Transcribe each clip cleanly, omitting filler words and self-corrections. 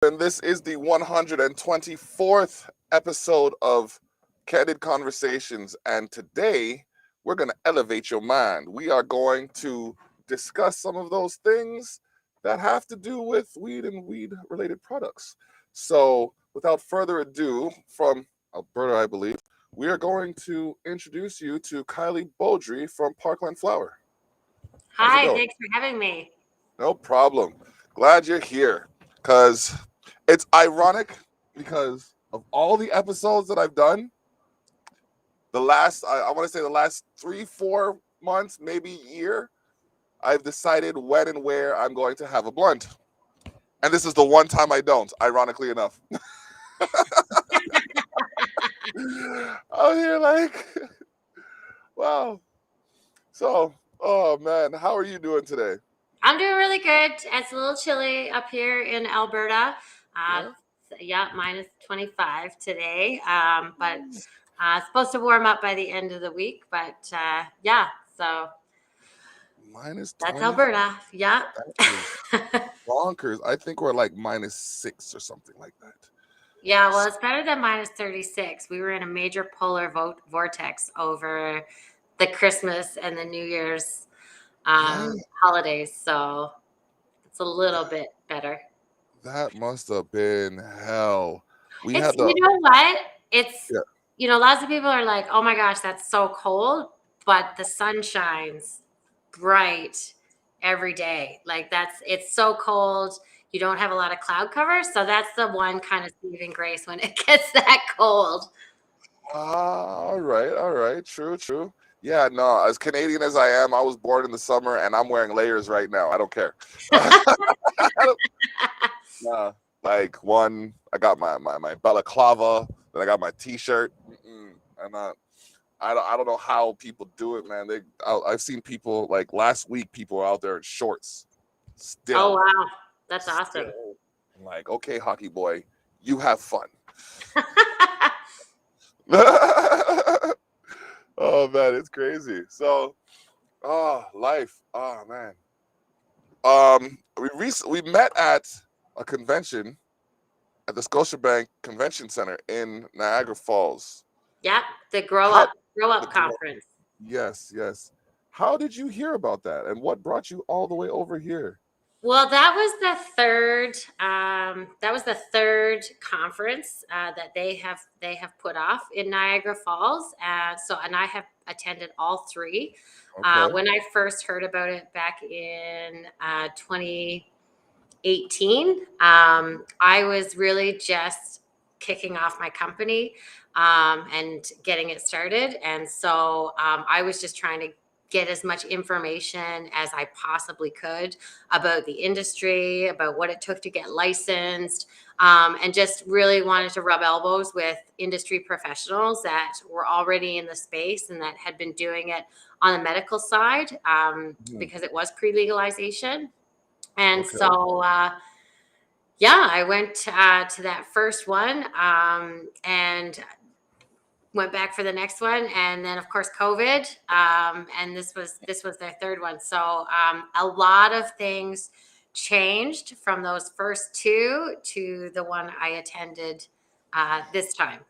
And this is the 124th episode of Candid Conversations. And today we're going to elevate your mind. We are going to discuss some of those things that have to do with weed and weed related products. So, without further ado, from Alberta, I believe, we are going to introduce you to Keiley Beaudry from Parkland Flower. How's it Hi, going? thanks for having me. No problem. Glad you're here because it's ironic because of all the episodes that I've done, I want to say the last 3-4 months, maybe year, I've decided when and where I'm going to have a blunt. And this is the one time I don't, ironically enough. I'm here like, wow. So, oh man, how are you doing today? I'm doing really good. It's a little chilly up here in Alberta. Uh, Yeah. yeah, minus 25 today. But it's supposed to warm up by the end of the week. But yeah, so Minus that's 20. Alberta. Yeah. That is bonkers. I think we're like -6 or something like that. Yeah, well, it's better than minus 36. We were in a major polar vortex over the Christmas and the New Year's Yeah, holidays. So it's a little bit better. that must have been hell. We It's, had you the know what? It's, yeah. lots of people are like, oh my gosh, that's so cold, but the sun shines bright every day. Like it's so cold. You don't have a lot of cloud cover. So that's the one kind of saving grace when it gets that cold. All right, all right. True, true. Yeah, no, as Canadian as I am, I was born in the summer and I'm wearing layers right now. I don't care. Nah, like one, I got my balaclava, then I got my t-shirt. I'm not. I don't know how people do it, man. I've seen people like last week. People were out there in shorts, Oh, still, wow. That's awesome. still. I'm like, okay, hockey boy, you have fun. Oh man, it's crazy. So, oh life. Oh man. We met at a convention at the Scotiabank Convention Center in Niagara Falls. Yeah, the How grow the up gro- conference. Yes, yes. How did you hear about that, and what brought you all the way over here? Well, that was the third. That was the third conference that they have put off in Niagara Falls. And I have attended all three. Okay. When I first heard about it back in 2018, I was really just kicking off my company and getting it started, and so I was just trying to get as much information as I possibly could about the industry, about what it took to get licensed, and just really wanted to rub elbows with industry professionals that were already in the space and that had been doing it on the medical side Mhm. because it was pre-legalization. And Okay. so, yeah, I went to that first one and went back for the next one, and then of course COVID, and this was their third one. So a lot of things changed from those first two to the one I attended this time.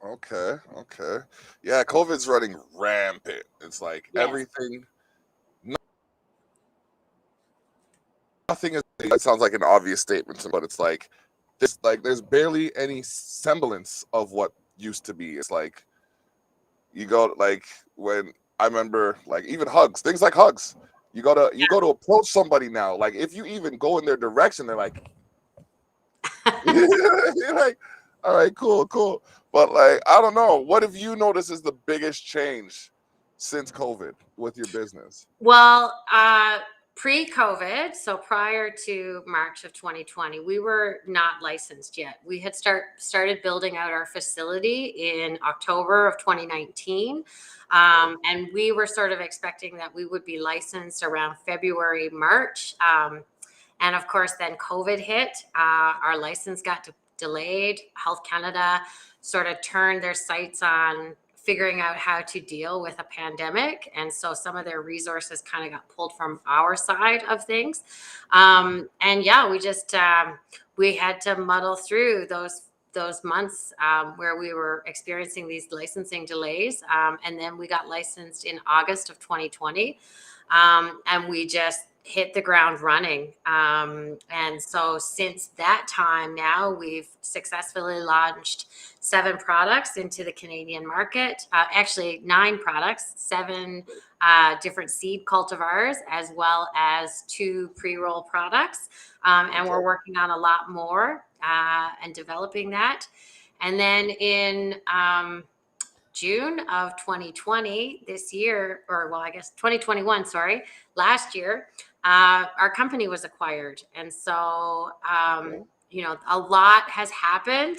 Okay. Okay. Yeah, COVID's running rampant. It's like Yes. everything. Nothing is. It sounds like an obvious statement, but it's like there's barely any semblance of what used to be. It's like you go like when I remember like even hugs, things like hugs. You go to approach somebody now. Like if you even go in their direction, they're like, you're like, all right, cool, cool. But like, I don't know. What have you noticed is the biggest change since COVID with your business? Well, pre-COVID, so prior to March of 2020, we were not licensed yet. We had started building out our facility in October of 2019, and we were sort of expecting that we would be licensed around February, March. And of course, then COVID hit. Our license got delayed. Health Canada sort of turned their sights on figuring out how to deal with a pandemic. And so some of their resources kind of got pulled from our side of things. And yeah, we had to muddle through those months where we were experiencing these licensing delays. And then we got licensed in August of 2020. And we just hit the ground running. And so since that time now, we've successfully launched 7 products into the Canadian market. Actually, 9 products, 7 different seed cultivars, as well as 2 pre-roll products. And we're working on a lot more and developing that. And then in June of 2020, this year, or well, I guess 2021, sorry, last year, our company was acquired. And so, a lot has happened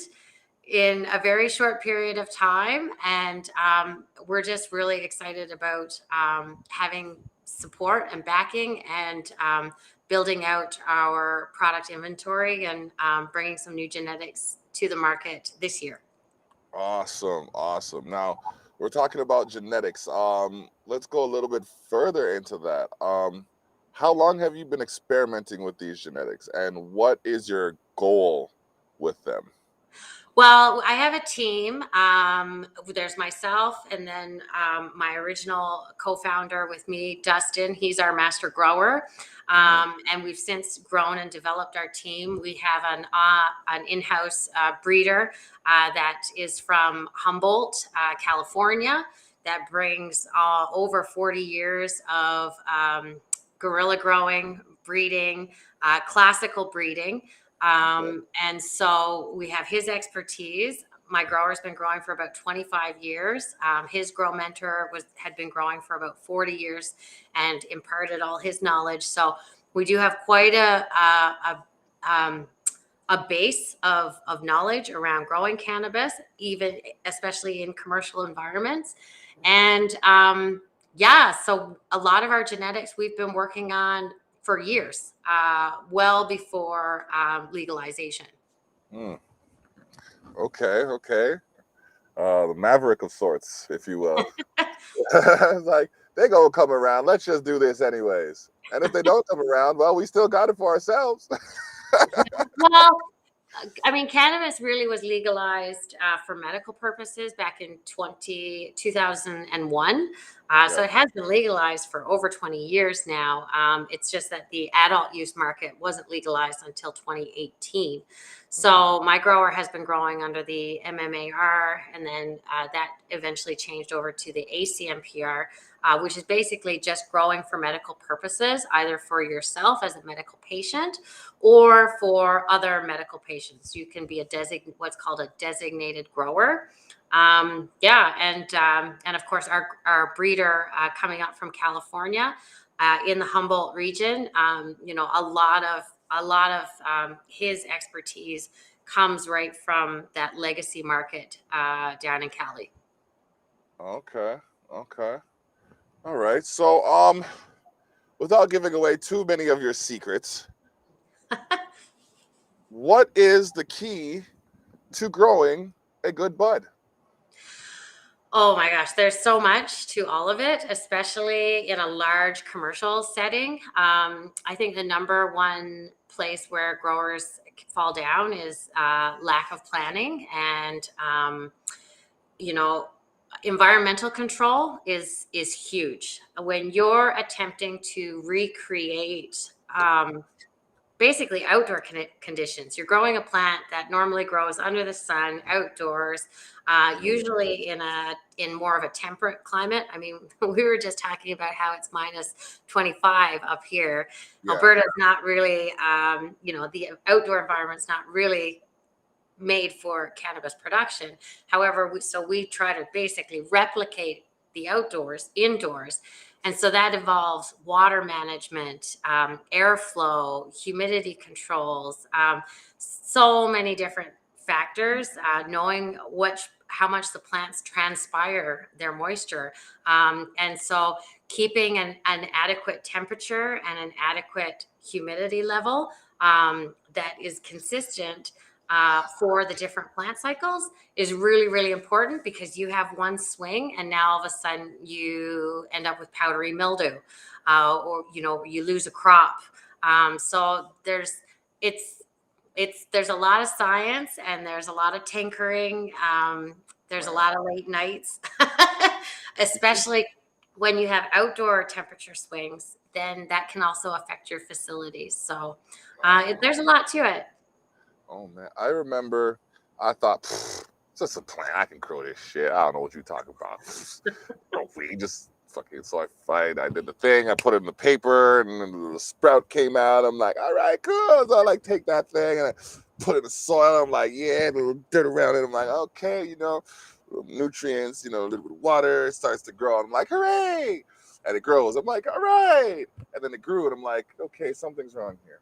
in a very short period of time. And we're just really excited about having support and backing and building out our product inventory and bringing some new genetics to the market this year. Awesome, awesome. Now we're talking about genetics. Let's go a little bit further into that. How long have you been experimenting with these genetics, and what is your goal with them? Well, I have a team. There's myself, and then my original co-founder with me, Dustin. He's our master grower, and we've since grown and developed our team. We have an in-house breeder that is from Humboldt, California, that brings over 40 years of guerrilla growing, breeding, classical breeding. And so we have his expertise. My grower's been growing for about 25 years. His grow mentor had been growing for about 40 years and imparted all his knowledge. So we do have quite a base of knowledge around growing cannabis, even especially in commercial environments. And so a lot of our genetics we've been working on for years, well before legalization. Hmm. Okay, okay. The maverick of sorts, if you will. It's like they gonna come around. Let's just do this anyways. And if they don't come around, well, we still got it for ourselves. Well, I mean, cannabis really was legalized for medical purposes back in 2001. So Yeah. it has been legalized for over 20 years now. It's just that the adult use market wasn't legalized until 2018. So my grower has been growing under the MMAR, and then that eventually changed over to the ACMPR, which is basically just growing for medical purposes, either for yourself as a medical patient or for other medical patients. You can be what's called a designated grower. And of course our breeder coming up from California in the Humboldt region. A lot of his expertise comes right from that legacy market down in Cali. Okay. Okay. All right. So, without giving away too many of your secrets, what is the key to growing a good bud? Oh my gosh, there's so much to all of it, especially in a large commercial setting. I think the number one place where growers fall down is lack of planning, and environmental control is huge. When you're attempting to recreate basically outdoor conditions. You're growing a plant that normally grows under the sun, outdoors, usually in more of a temperate climate. I mean, we were just talking about how it's minus 25 up here. Yeah. Alberta is not really, the outdoor environment's not really made for cannabis production. However, we try to basically replicate the outdoors indoors. And so that involves water management, airflow, humidity controls, so many different factors, knowing how much the plants transpire their moisture. And so keeping an adequate temperature and an adequate humidity level that is consistent for the different plant cycles is really, really important, because you have one swing and now all of a sudden you end up with powdery mildew, or, you lose a crop. So it's, there's a lot of science and there's a lot of tinkering. There's a Right. lot of late nights, especially when you have outdoor temperature swings, then that can also affect your facilities. So there's a lot to it. Oh man, I remember. I thought, it's just a plant. I can grow this shit. I don't know what you're talking about. Grow weed, just fucking. So I did the thing. I put it in the paper, and then the sprout came out. I'm like, all right, cool. So I like take that thing and I put it in the soil. I'm like, yeah, a little dirt around it. I'm like, okay, nutrients, a little bit of water. It starts to grow. I'm like, hooray! And it grows. I'm like, all right. And then it grew, and I'm like, okay, something's wrong here.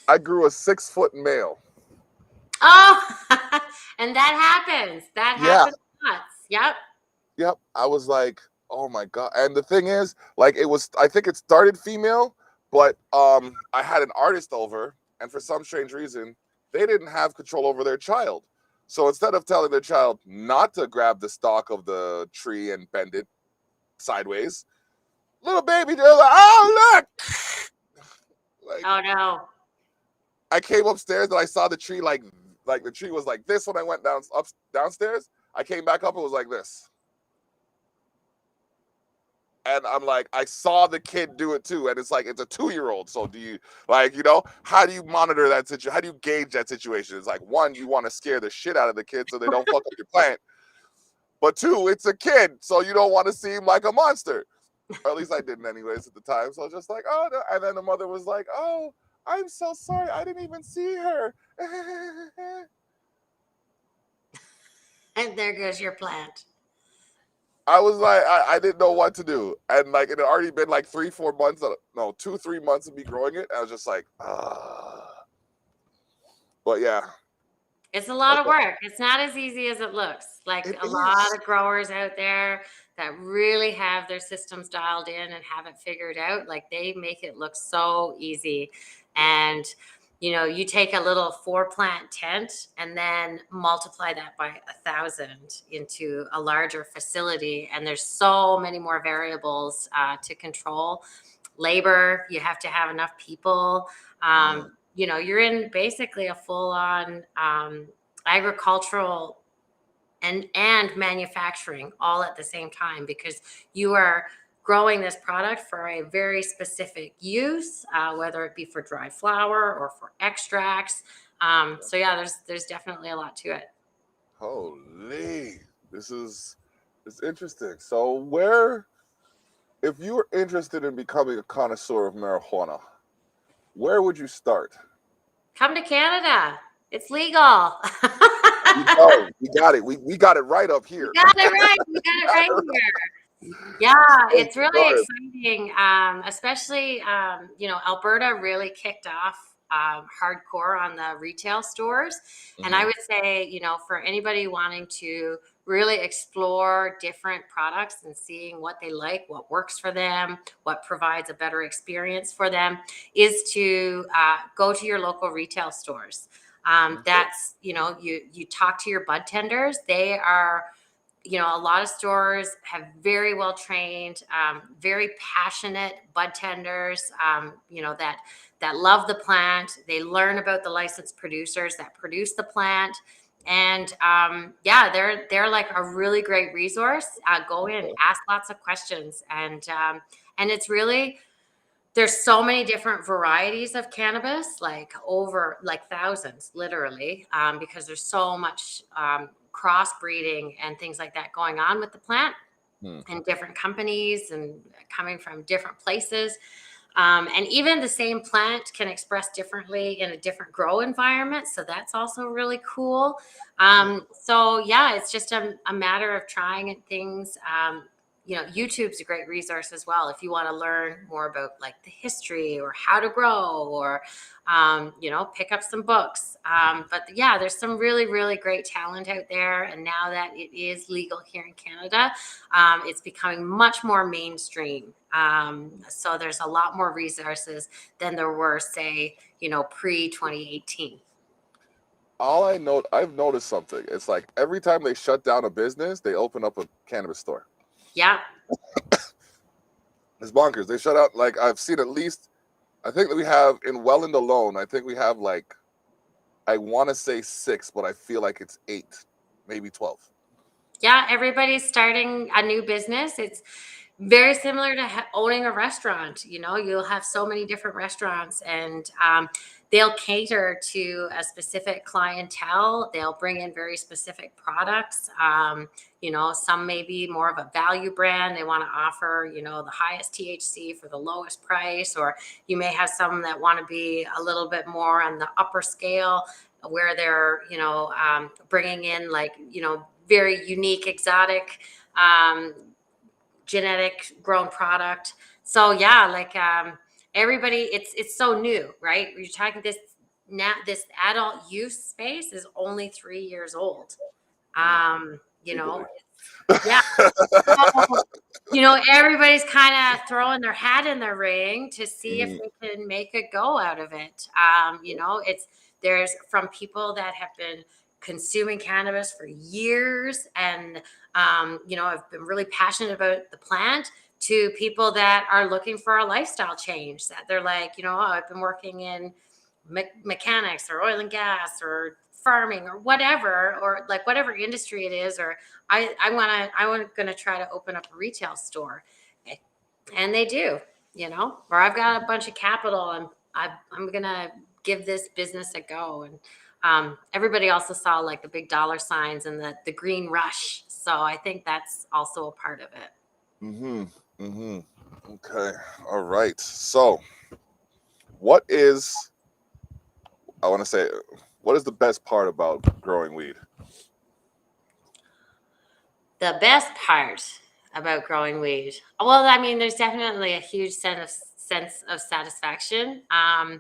I grew a 6-foot male. Oh, and that happens. That Yeah. happens lots. Yep. Yep. I was like, oh my God. And the thing is, like, I think it started female, but I had an artist over, and for some strange reason, they didn't have control over their child. So instead of telling their child not to grab the stalk of the tree and bend it sideways, little baby, they're like, oh look. Like, Oh no. I came upstairs and I saw the tree like the tree was like this when I went downstairs. I came back up, it was like this. And I'm like, I saw the kid do it too. And it's like, it's a 2-year-old. So do you, how do you monitor that situation? How do you gauge that situation? It's like, one, you want to scare the shit out of the kid so they don't fuck up your plant. But two, it's a kid. So you don't want to seem like a monster. Or at least I didn't anyways at the time. So I was just like, oh no. And then the mother was like, oh, I'm so sorry. I didn't even see her. And there goes your plant. I was like, I didn't know what to do. And like, it had already been like 3-4 months, no, 2-3 months of me growing it. I was just like, but yeah. It's a lot of work. It's not as easy as it looks. Like, It a lot is. of growers out there that really have their systems dialed in and have it figured out, like, they make it look so easy. And you take a little 4-plant tent and then multiply that by 1,000 into a larger facility. And there's so many more variables to control. Labor, you have to have enough people. You're in basically a full-on agricultural and manufacturing all at the same time, because you are growing this product for a very specific use, whether it be for dry flower or for extracts. So yeah, there's definitely a lot to it. Holy, it's interesting. So if you were interested in becoming a connoisseur of marijuana, where would you start? Come to Canada. It's legal. We got it. We got it right up You here. got it right. You got it right here. Yeah, it's really exciting, especially, Alberta really kicked off hardcore on the retail stores. And I would say, for anybody wanting to really explore different products and seeing what they like, what works for them, what provides a better experience for them, is to go to your local retail stores. That's, you talk to your bud tenders. They are, a lot of stores have very well trained, very passionate bud tenders, that love the plant. They learn about the licensed producers that produce the plant. And yeah, they're like a really great resource. Go in, ask lots of questions, and it's really, there's so many different varieties of cannabis, like over like thousands, literally, because there's so much crossbreeding and things like that going on with the plant, and different companies and coming from different places. And even the same plant can express differently in a different grow environment. So that's also really cool. So yeah, it's just a matter of trying things. YouTube's a great resource as well if you want to learn more about like the history or how to grow, or pick up some books. But yeah, there's some really, really great talent out there. And now that it is legal here in Canada, it's becoming much more mainstream. So there's a lot more resources than there were, say, pre 2018. I've noticed something. It's like every time they shut down a business, they open up a cannabis store. Yeah. It's bonkers. They shut out, like, I've seen at least, I think that we have in Welland alone, I think we have like, I want to say 6, but I feel like it's 8, maybe 12. Yeah, everybody's starting a new business. It's very similar to owning a restaurant. You'll have so many different restaurants, and they'll cater to a specific clientele. They'll bring in very specific products. Some may be more of a value brand. They want to offer, the highest THC for the lowest price, or you may have some that want to be a little bit more on the upper scale, where they're, bringing in like, very unique, exotic, genetic grown product. So yeah, like everybody, it's so new, right? You're talking this adult use space is only 3 years old. You know, yeah. So, everybody's kind of throwing their hat in the ring to see if Mhm. they can make a go out of it. There's from people that have been consuming cannabis for years and, have been really passionate about the plant, to people that are looking for a lifestyle change, that they're like, oh, I've been working in mechanics or oil and gas or farming or whatever, or like whatever industry it is, or I'm gonna try to open up a retail store, and they do, or I've got a bunch of capital and I'm gonna give this business a go. And everybody also saw like the big dollar signs and the green rush, so I think that's also a part of it. Mhm. Mhm. Okay. All right. So, what is I want to say what is the best part about growing weed? The best part about growing weed, well, I mean, there's definitely a huge sense of satisfaction. I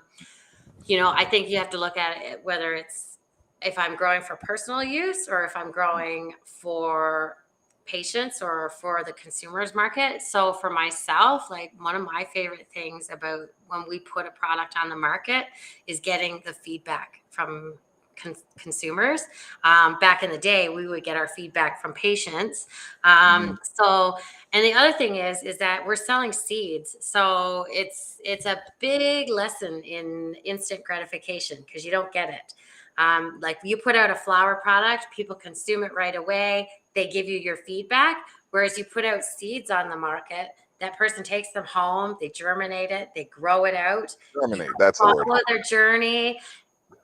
think you have to look at it whether it's, if I'm growing for personal use or if I'm growing for patients or for the consumers market. So for myself, like one of my favorite things about when we put a product on the market is getting the feedback from consumers. Back in the day, we would get our feedback from patients. Mhm. So and the other thing is that we're selling seeds. So it's a big lesson in instant gratification, because you don't get it. Like you put out a flower product, people consume it right away. They give you your feedback. Whereas you put out seeds on the market, that person takes them home, they germinate it, they grow it out. You Terminate. That's the word. follow their journey,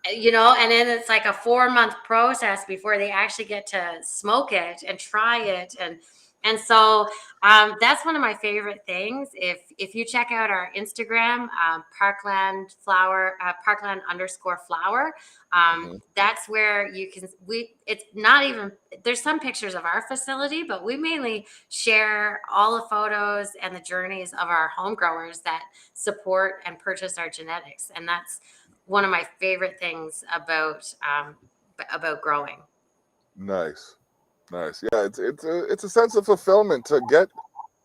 and then it's like a 4-month process before they actually get to smoke it and try it. And so that's one of my favorite things. If you check out our Instagram, Parkland_flower, Mhm. that's where you can, it's not even, there's some pictures of our facility, but we mainly share all the photos and the journeys of our home growers that support and purchase our genetics. And that's one of my favorite things about growing. Nice. Nice. Yeah, it's a sense of fulfillment to get.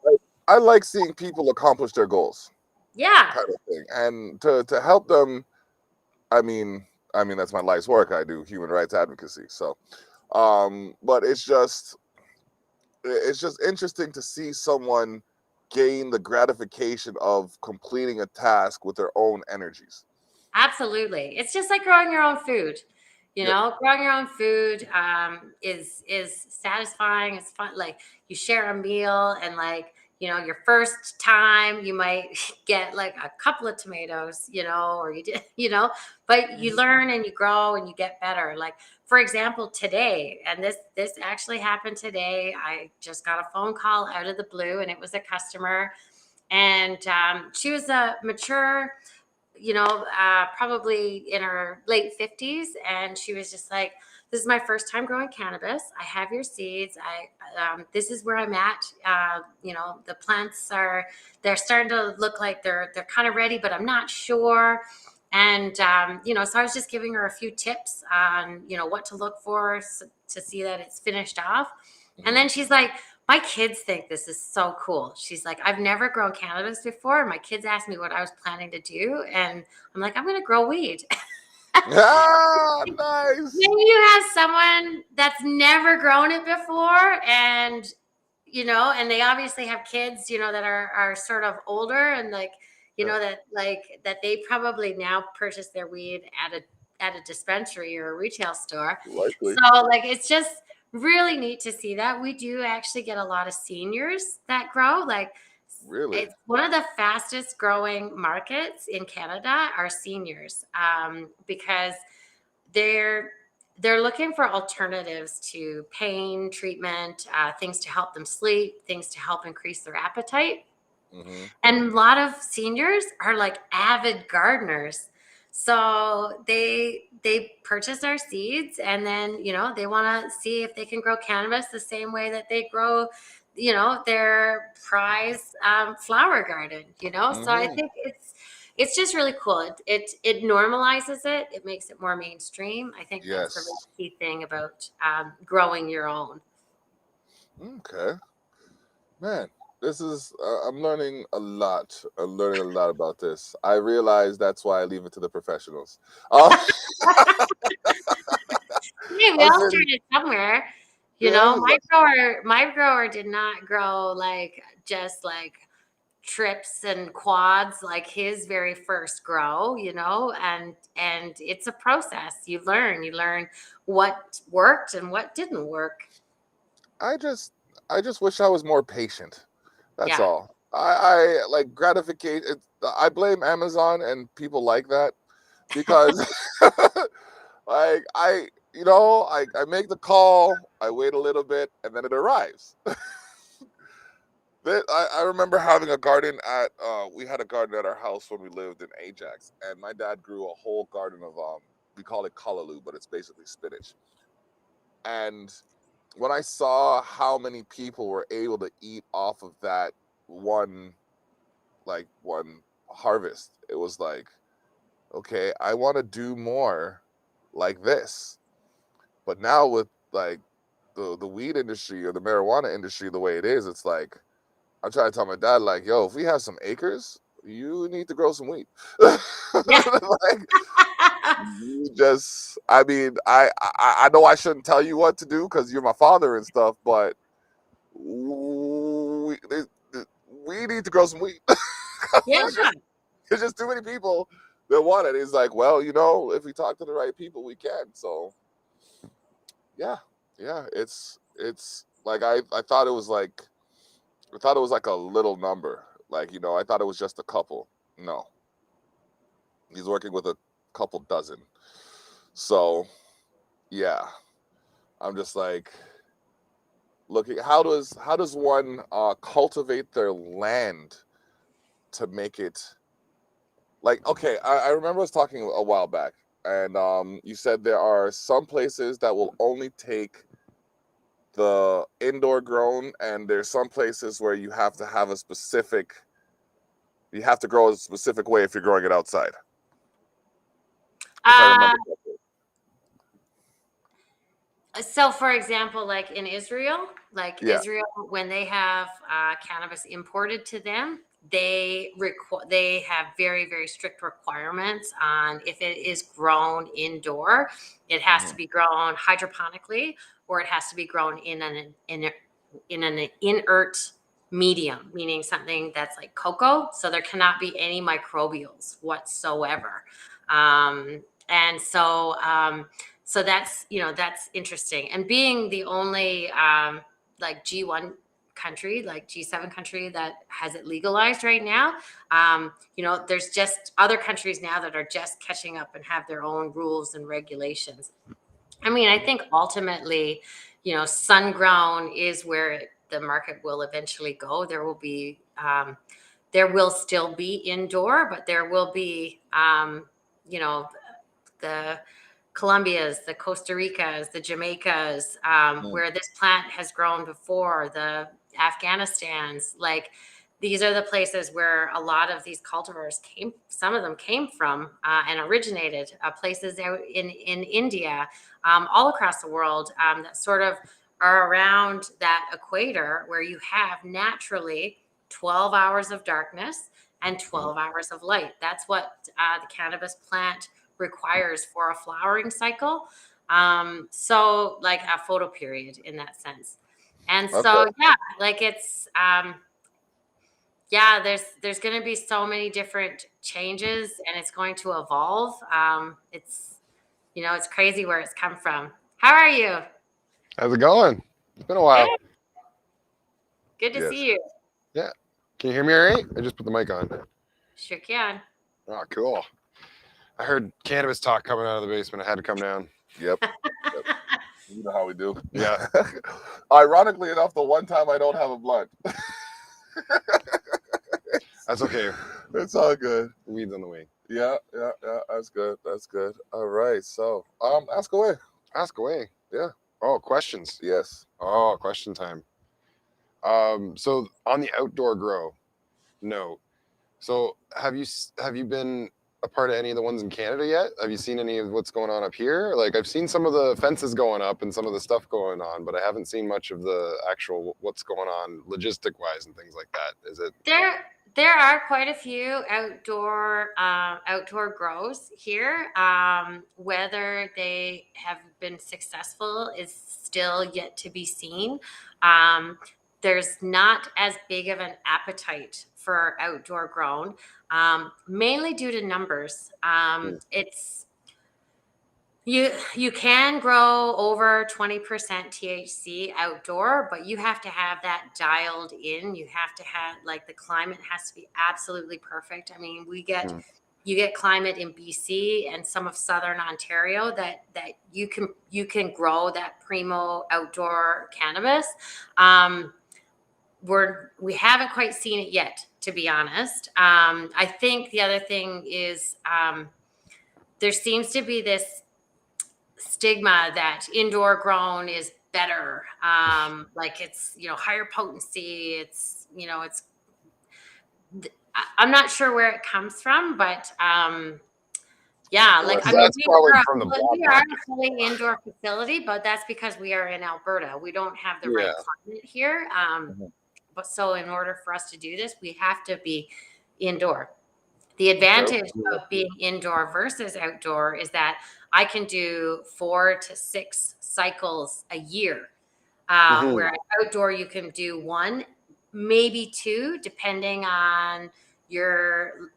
Like, I like seeing people accomplish their goals, Yeah, kind of thing, and to help them. I mean, that's my life's work. I do human rights advocacy. So, but it's just interesting to see someone gain the gratification of completing a task with their own energies. absolutely. It's just like growing your own food. Yep. Growing your own food is satisfying. It's fun. Like you share a meal, and like your first time you might get like a couple of tomatoes, or you did, but you learn and you grow and you get better. Like for example, today, and this actually happened today. I just got a phone call out of the blue, and it was a customer, and she was a mature, probably in her late 50s. And she was just like, this is my first time growing cannabis. I have your seeds. This is where I'm at. The plants they're starting to look like they're kind of ready, but I'm not sure. And, so I was just giving her a few tips on, what to look for to see that it's finished off. And Mhm. then she's like, My kids think this is so cool. She's like, I've never grown cannabis before. My kids asked me what I was planning to do, and I'm like, I'm going to grow weed. Ah, nice. Maybe you have someone that's never grown it before, and and they obviously have kids, that are sort of older, and like, Yeah, that they probably now purchase their weed at a dispensary or a retail store. likely. So like, it's just really neat to see that. We do actually get a lot of seniors that grow. Like, Really? it's one of the fastest growing markets in Canada are seniors, because they're they're looking for alternatives to pain treatment, things to help them sleep, things to help increase their appetite. Hmm. And a lot of seniors are like avid gardeners. So they purchase our seeds, and then, they want to see if they can grow cannabis the same way that they grow, their prize flower garden, So I Hmm. think it's just really cool. It normalizes it. It makes it more mainstream. I think that's the really Yes. key thing about growing your own. Okay. Man, this is, I'm learning a lot. I'm learning a lot about this. I realize that's why I leave it to the professionals. Uh, Hey, we I've all been, started somewhere. yeah, My grower did not grow like just like trips and quads like his very first grow, and it's a process. You learn what worked and what didn't work. I just, I just wish I was more patient. That's Yeah. all. I like gratification. I blame Amazon and people like that because like I make the call, I wait a little bit, and then it arrives. I remember having a garden at we had a garden at our house when we lived in Ajax, and my dad grew a whole garden of we call it callaloo, but it's basically spinach. And when I saw how many people were able to eat off of that one one harvest, it was like, okay, I want to do more like this. But now with like the weed industry or the marijuana industry the way it is, it's like I'm trying to tell my dad, like, yo, if we have some acres, you need to grow some weed. Yeah. Like, you just, I mean, I know I shouldn't tell you what to do because you're my father and stuff, but we need to grow some weed. Yeah. There's just too many people that want it. It's like, well, if we talk to the right people, we can. So yeah, yeah, it's like I thought it was like a little number. Like, I thought it was just a couple. No, he's working with a couple dozen. So yeah, I'm just like looking. How does one cultivate their land to make it like okay? I remember I was talking a while back, and you said there are some places that will only take the indoor grown, and there's some places where you have to grow a specific way if you're growing it outside. If I Uh, remember correctly. so, for example, like Yeah. Israel, when they have cannabis imported to them, they have very, very strict requirements on if it is grown indoor. It has to Hmm. be grown hydroponically, or it has to be grown in an inert medium, meaning something that's like cocoa. So there cannot be any microbials whatsoever. And so that's interesting. And being the only like G1 country, like G7 country that has it legalized right now, there's just other countries now that are just catching up and have their own rules and regulations. I mean, I think ultimately, sun grown is where the market will eventually go. There will still be indoor, but there will be, you know, the Colombias, the Costa Ricas, the Jamaicas, Mm. where this plant has grown before, the Afghanistans. Like, these are the places where a lot of these cultivars came. Some of them came from and originated places out in India, all across the world, that sort of are around that equator where you have naturally 12 hours of darkness and 12 hours of light. That's what the cannabis plant requires for a flowering cycle. So like a photo period in that sense. And Okay. so, yeah, like it's, yeah, there's going to be so many different changes and it's going to evolve. It's, it's crazy where it's come from. How are you? How's it going? It's been a Good. while. Good to Yes. see you. Yeah. Can you hear me all right? I just put the mic on. Sure can. Oh, cool. I heard cannabis talk coming out of the basement. I had to come down. Yep. You know how we do. Yeah. Ironically enough, the one time I don't have a blunt. That's okay. It's all good. Weeds on the way. Yeah. That's good. That's good. All right. So, ask away. Ask away. Yeah. Oh, questions. Yes. Oh, question time. So on the outdoor grow, no. So have you been a part of any of the ones in Canada yet? Have you seen any of what's going on up here? Like I've seen some of the fences going up and some of the stuff going on, but I haven't seen much of the actual what's going on logistic wise and things like that. Is it? There are quite a few outdoor grows here. Whether they have been successful is still yet to be seen. There's not as big of an appetite for outdoor grown, mainly due to numbers. It's you can grow over 20% THC outdoor, but you have to have that dialed in. You have to have like the climate has to be absolutely perfect. I mean, you get climate in BC and some of southern Ontario that you can grow that primo outdoor cannabis. We haven't quite seen it yet, to be honest. I think the other thing is there seems to be this stigma that indoor grown is better. Like it's, higher potency. I'm not sure where it comes from, but yeah, like, I mean, That's probably from the we are block. a fully indoor facility, but that's because we are in Alberta. We don't have the right Yeah. climate here. But so in order for us to do this, we have to be indoor. The advantage of being indoor versus outdoor is that I can do 4 to 6 cycles a year. Whereas outdoor, you can do 1, maybe 2, depending on your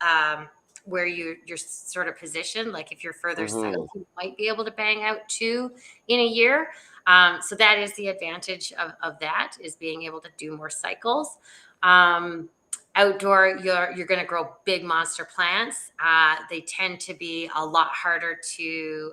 where you're sort of positioned. Like if you're further south, you might be able to bang out 2 in a year. So that is the advantage of that, is being able to do more cycles. Outdoor, you're going to grow big monster plants. They tend to be a lot harder to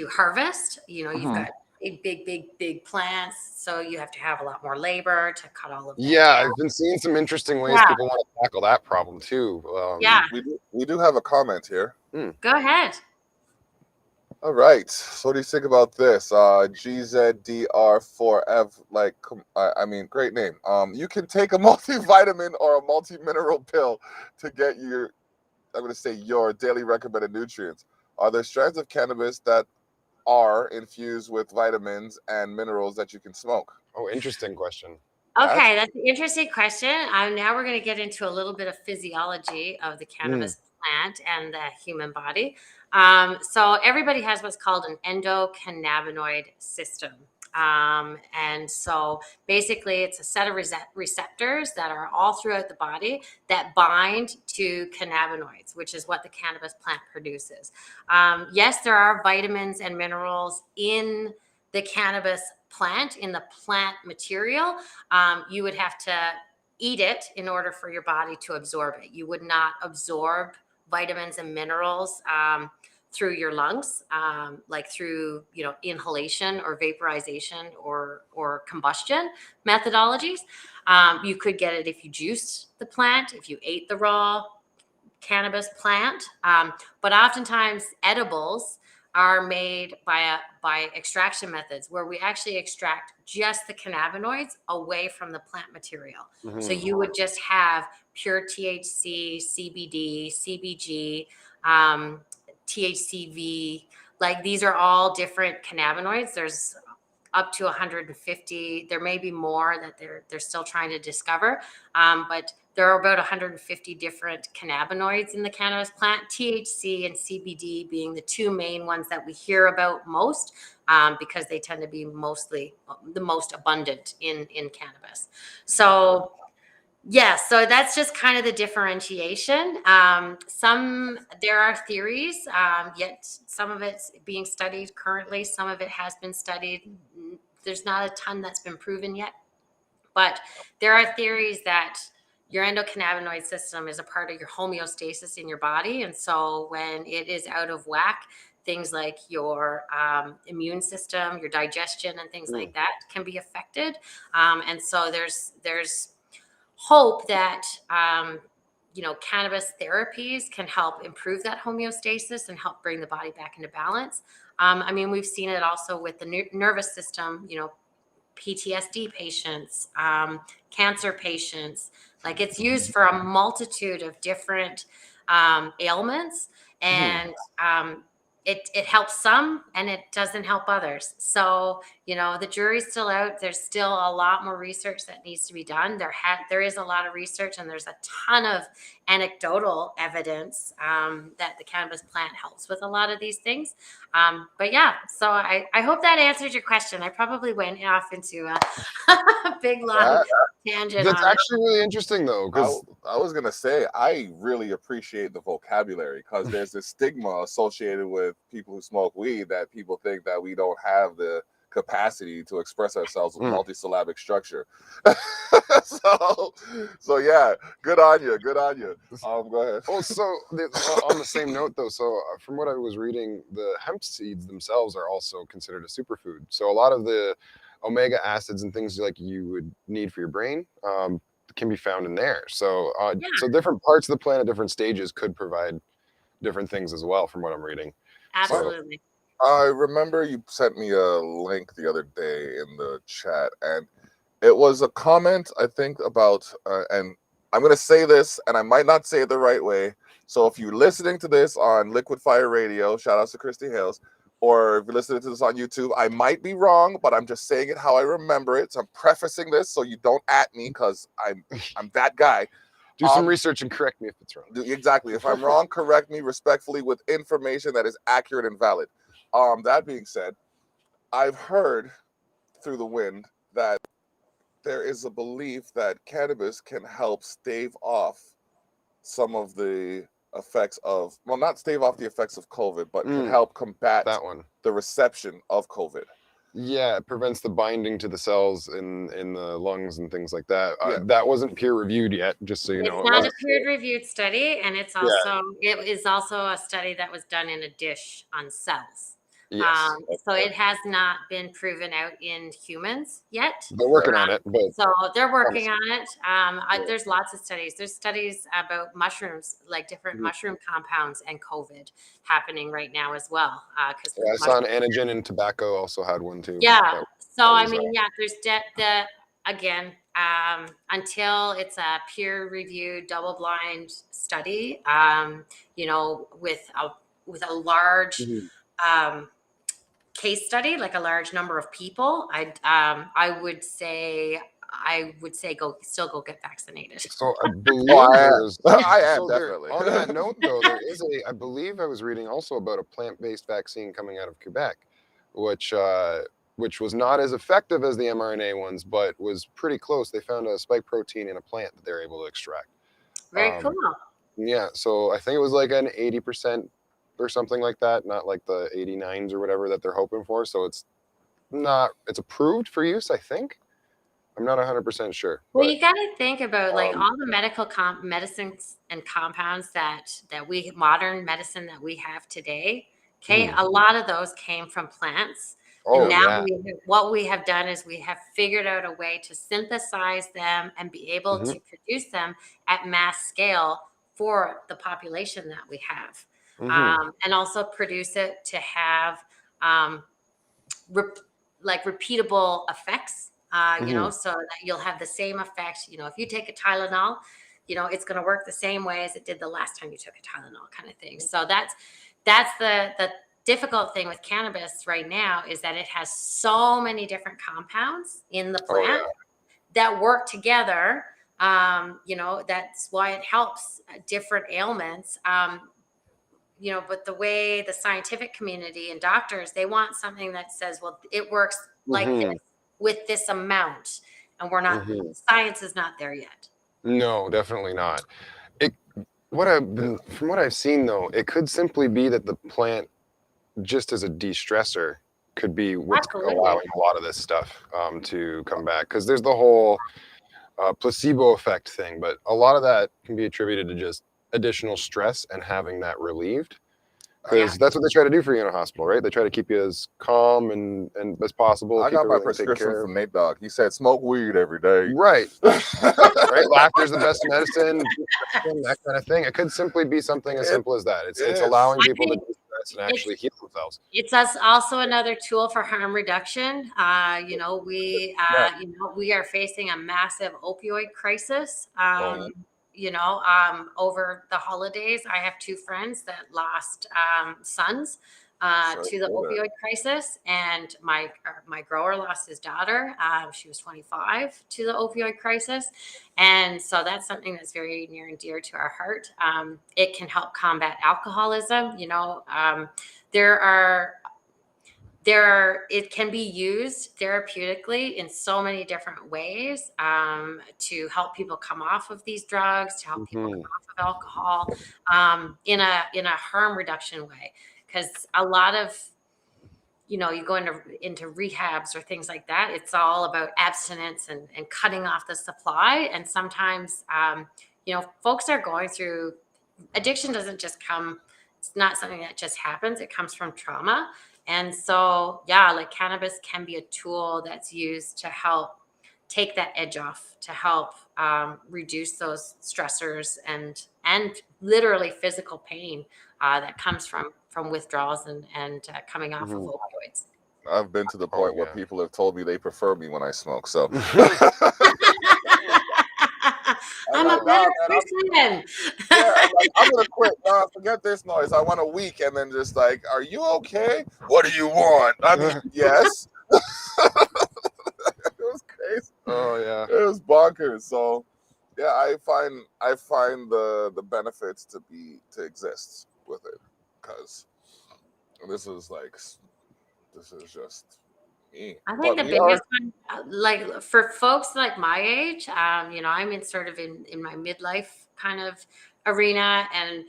harvest. You've got big plants, so you have to have a lot more labor to cut all of them Yeah, down. I've been seeing some interesting ways Yeah. people want to tackle that problem too. Yeah, We do have a comment here. go ahead. All right. So what do you think about this? GZDR4F, I mean, great name. You can take a multivitamin or a multi-mineral pill to get your daily recommended nutrients. Are there strands of cannabis that are infused with vitamins and minerals that you can smoke? Oh, interesting question. Okay, that's an interesting question. Now we're going to get into a little bit of physiology of the cannabis plant and the human body. So everybody has what's called an endocannabinoid system. And so basically it's a set of receptors that are all throughout the body that bind to cannabinoids, which is what the cannabis plant produces. Yes, there are vitamins and minerals in the cannabis plant, in the plant material. You would have to eat it in order for your body to absorb it. You would not absorb vitamins and minerals through your lungs, like through inhalation or vaporization or combustion methodologies. You could get it if you juiced the plant, if you ate the raw cannabis plant, but oftentimes edibles are made by extraction methods where we actually extract just the cannabinoids away from the plant material. So you would just have pure THC, CBD, CBG, THCV. Like these are all different cannabinoids. There's up to 150. There may be more that they're still trying to discover, but there are about 150 different cannabinoids in the cannabis plant, THC and CBD being the two main ones that we hear about most, because they tend to be mostly the most abundant in cannabis. So yeah, so that's just kind of the differentiation. There are theories, yet some of it's being studied currently. Some of it has been studied. There's not a ton that's been proven yet, but there are theories that your endocannabinoid system is a part of your homeostasis in your body. And so when it is out of whack, things like your immune system, your digestion, and things like that can be affected. And so there's hope that cannabis therapies can help improve that homeostasis and help bring the body back into balance. I mean, we've seen it also with the nervous system, PTSD patients, cancer patients. Like, it's used for a multitude of different ailments, and it helps some and it doesn't help others. So, the jury's still out. There's still a lot more research that needs to be done. There is a lot of research, and there's a ton of anecdotal evidence that the cannabis plant helps with a lot of these things. But yeah, so I hope that answered your question. I probably went off into a big long tangent That's on it. actually really interesting, though, because I was gonna say I really appreciate the vocabulary, because there's this stigma associated with people who smoke weed, that people think that we don't have the capacity to express ourselves with multisyllabic structure. so yeah, good on you. Go ahead. Well, so on the same note, though, so from what I was reading, the hemp seeds themselves are also considered a superfood. So a lot of the omega acids and things like you would need for your brain can be found in there. So so different parts of the plant at different stages could provide different things as well, from what I'm reading. Absolutely. I remember you sent me a link the other day in the chat, and it was a comment, I think, about, and I'm going to say this, and I might not say it the right way. So if you're listening to this on Liquid Fire Radio, shout out to Christy Hales, or if you're listening to this on YouTube, I might be wrong, but I'm just saying it how I remember it. So I'm prefacing this so you don't at me, because I'm that guy. Do some research and correct me if it's wrong. Exactly. If I'm wrong, correct me respectfully with information that is accurate and valid. That being said, I've heard through the wind that there is a belief that cannabis can help stave off some of the effects of, well, not stave off the effects of COVID, but can help combat that one, the reception of COVID. Yeah, it prevents the binding to the cells in the lungs and things like that. Yeah. That wasn't peer reviewed yet, just so you know. It's not a peer reviewed study, and it is also a study that was done in a dish on cells. Yes. So it has not been proven out in humans yet. They're working on it, but so they're working on it. There's lots of studies. There's studies about mushrooms, like different mushroom compounds, and COVID happening right now as well. Because I saw an antigen in tobacco also had one too. Yeah. So I mean, there's again, until it's a peer-reviewed, double-blind study, with a large case study, like a large number of people, I would say go get vaccinated. So I believe I am definitely. On that note, though, there is I believe I was reading also about a plant-based vaccine coming out of Quebec, which was not as effective as the mRNA ones, but was pretty close. They found a spike protein in a plant that they're able to extract. Very cool. Yeah, so I think it was like an 80% or something like that, not like the 89s or whatever that they're hoping for. So it's approved for use, I think. I'm not 100% sure. Well, you got to think about like all the medical medicines and compounds that modern medicine that we have today. Okay, a lot of those came from plants. And now what we have done is we have figured out a way to synthesize them and be able to produce them at mass scale for the population that we have. And also produce it to have repeatable effects, so that you'll have the same effect. If you take a Tylenol, it's going to work the same way as it did the last time you took a Tylenol, kind of thing. So that's the difficult thing with cannabis right now is that it has so many different compounds in the Oh plant that work together. That's why it helps different ailments. But the way the scientific community and doctors, they want something that says, well, it works yeah. like this with this amount. And we're not, science is not there yet. No, definitely not. It from what I've seen though, it could simply be that the plant, just as a de-stressor, could be what's Absolutely. allowing a lot of this stuff to come back. Because there's the whole placebo effect thing, but a lot of that can be attributed to just additional stress and having that relieved. Yeah. Because that's what they try to do for you in a hospital, right? They try to keep you as calm and as possible, I keep got my everything taken prescription care from of. Nate Dogg. He said smoke weed every day. Right. Right? Laughter's the best medicine, that kind of thing. It could simply be something as simple as that. It's is. allowing I people to think de-stress and it's actually heal themselves. it's us also another tool for harm reduction. Yeah. We are facing a massive opioid crisis. Oh, Over the holidays, I have two friends that lost sons Sorry to the to hear that. opioid crisis, and my grower lost his daughter. She was 25 to the opioid crisis, and so that's something that's very near and dear to our heart. It can help combat alcoholism. There are it can be used therapeutically in so many different ways to help people come off of these drugs, to help people come off of alcohol in a harm reduction way. Because a lot of you go into rehabs or things like that, it's all about abstinence and cutting off the supply. And sometimes folks are going through addiction. Doesn't just come, it's not something that just happens, it comes from trauma. And so like cannabis can be a tool that's used to help take that edge off, to help reduce those stressors and literally physical pain that comes from withdrawals and coming off of opioids. I've been to the oh point where yeah. people have told me they prefer me when I smoke. So I'm I'm a like, no, better man, person. yeah, I'm like, I'm gonna quit. No, forget this noise. I want a week, and then just like, are you okay? What do you want? I mean, yes. It was crazy. Oh yeah. It was bonkers. So, yeah, I find the benefits to exist with it, because this is just me. I think But the we are. biggest one, like for folks like my age, I'm in sort of in my midlife kind of arena, and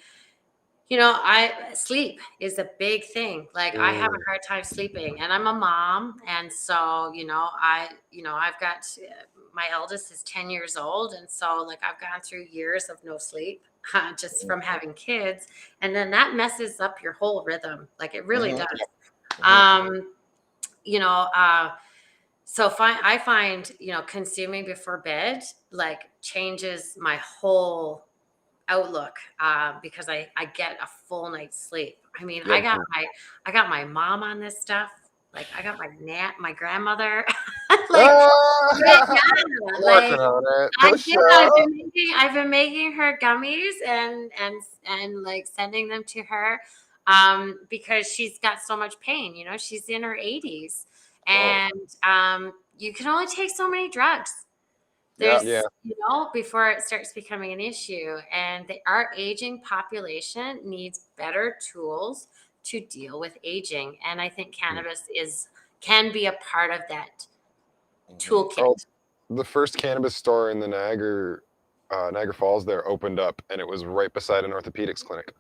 I sleep is a big thing. Like I have a hard time sleeping, and I'm a mom, and so I've got my eldest is 10 years old, and so like I've gone through years of no sleep just from having kids, and then that messes up your whole rhythm. Like it really Mhm, does. mhm. Um, you know, uh, I find, consuming before bed like changes my whole outlook because I get a full night's sleep. I mean, Yep. I got my mom on this stuff. Like I got my grandmother. like, like, Ah, yeah, working like on it. I Push did. up. I've been making her gummies and like sending them to her because she's got so much pain. She's in her 80s, Oh, and you can only take so many drugs. yeah. Yeah. Before it starts becoming an issue, and our aging population needs better tools to deal with aging, and I think cannabis can be a part of that Mhm. Oh, toolkit. the first cannabis store in the Niagara Falls there opened up, and it was right beside an orthopedics clinic.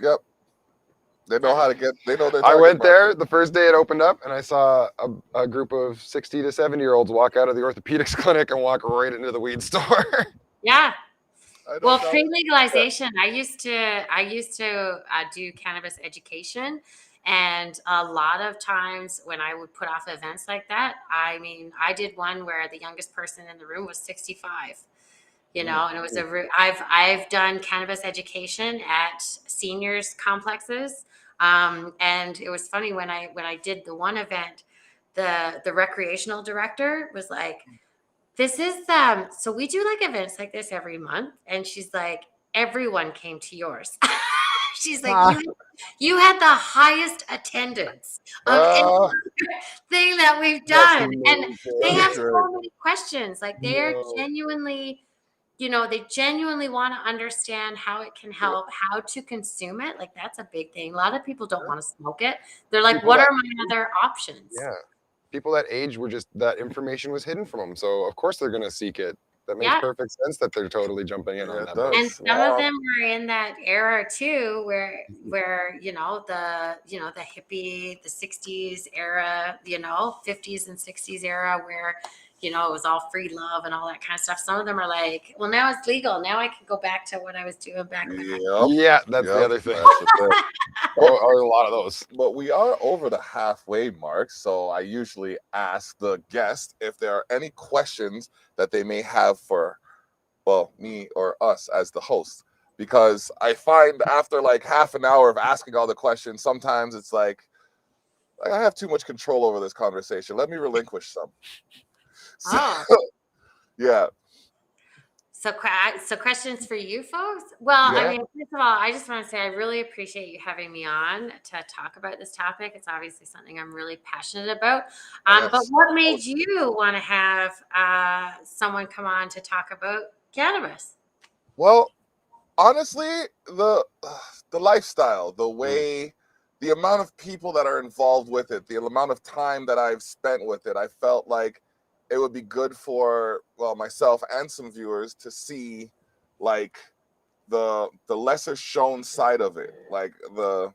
Yep. They know how to get. They know their I target went there market. the first day it opened up, and I saw a group of 60 to 70-year-olds walk out of the orthopedics clinic and walk right into the weed store. Yeah. I Well, don't know. Yeah. pre-legalization, I used to do cannabis education, and a lot of times when I would put off events like that, I mean, I did one where the youngest person in the room was 65. Mm. And it was I've done cannabis education at seniors complexes, and it was funny when I did the one event, the recreational director was like, "This is so we do like events like this every month," and she's like, "Everyone came to yours." She's like, you had the highest attendance of any Uh, thing that we've That's done. And they that's have amazing. great. so many questions. Like they are No. genuinely, they genuinely want to understand how it can help, how to consume it. Like that's a big thing. A lot of people don't want to smoke it. They're like, People what that are my other options? Yeah. People that age were just that information was hidden from them. So of course they're gonna seek it. That makes Yeah. perfect sense that they're totally jumping in Yeah, on it that boat. And does. some of them were in that era too, where the hippie, the '60s era, 50s and '60s era, where it was all free love and all that kind of stuff. Some of them are like, well, now it's legal. Now I can go back to what I was doing back then. Yep. Yeah, that's the Yep. other thing. That's the thing. Or a lot of those. But we are over the halfway mark, so I usually ask the guest if there are any questions that they may have for, well, me or us as the host. Because I find after like half an hour of asking all the questions, sometimes it's like I have too much control over this conversation. Let me relinquish some. So, Oh, yeah. so questions for you folks? Well, I Yeah. mean, first of all, I just want to say I really appreciate you having me on to talk about this topic. It's obviously something I'm really passionate about. But Yes. what made you want to have someone come on to talk about cannabis? Well, honestly, the lifestyle, the Mm. way, the amount of people that are involved with it, the amount of time that I've spent with it, I felt like it would be good for, well, myself and some viewers to see like the lesser shown side of it, like the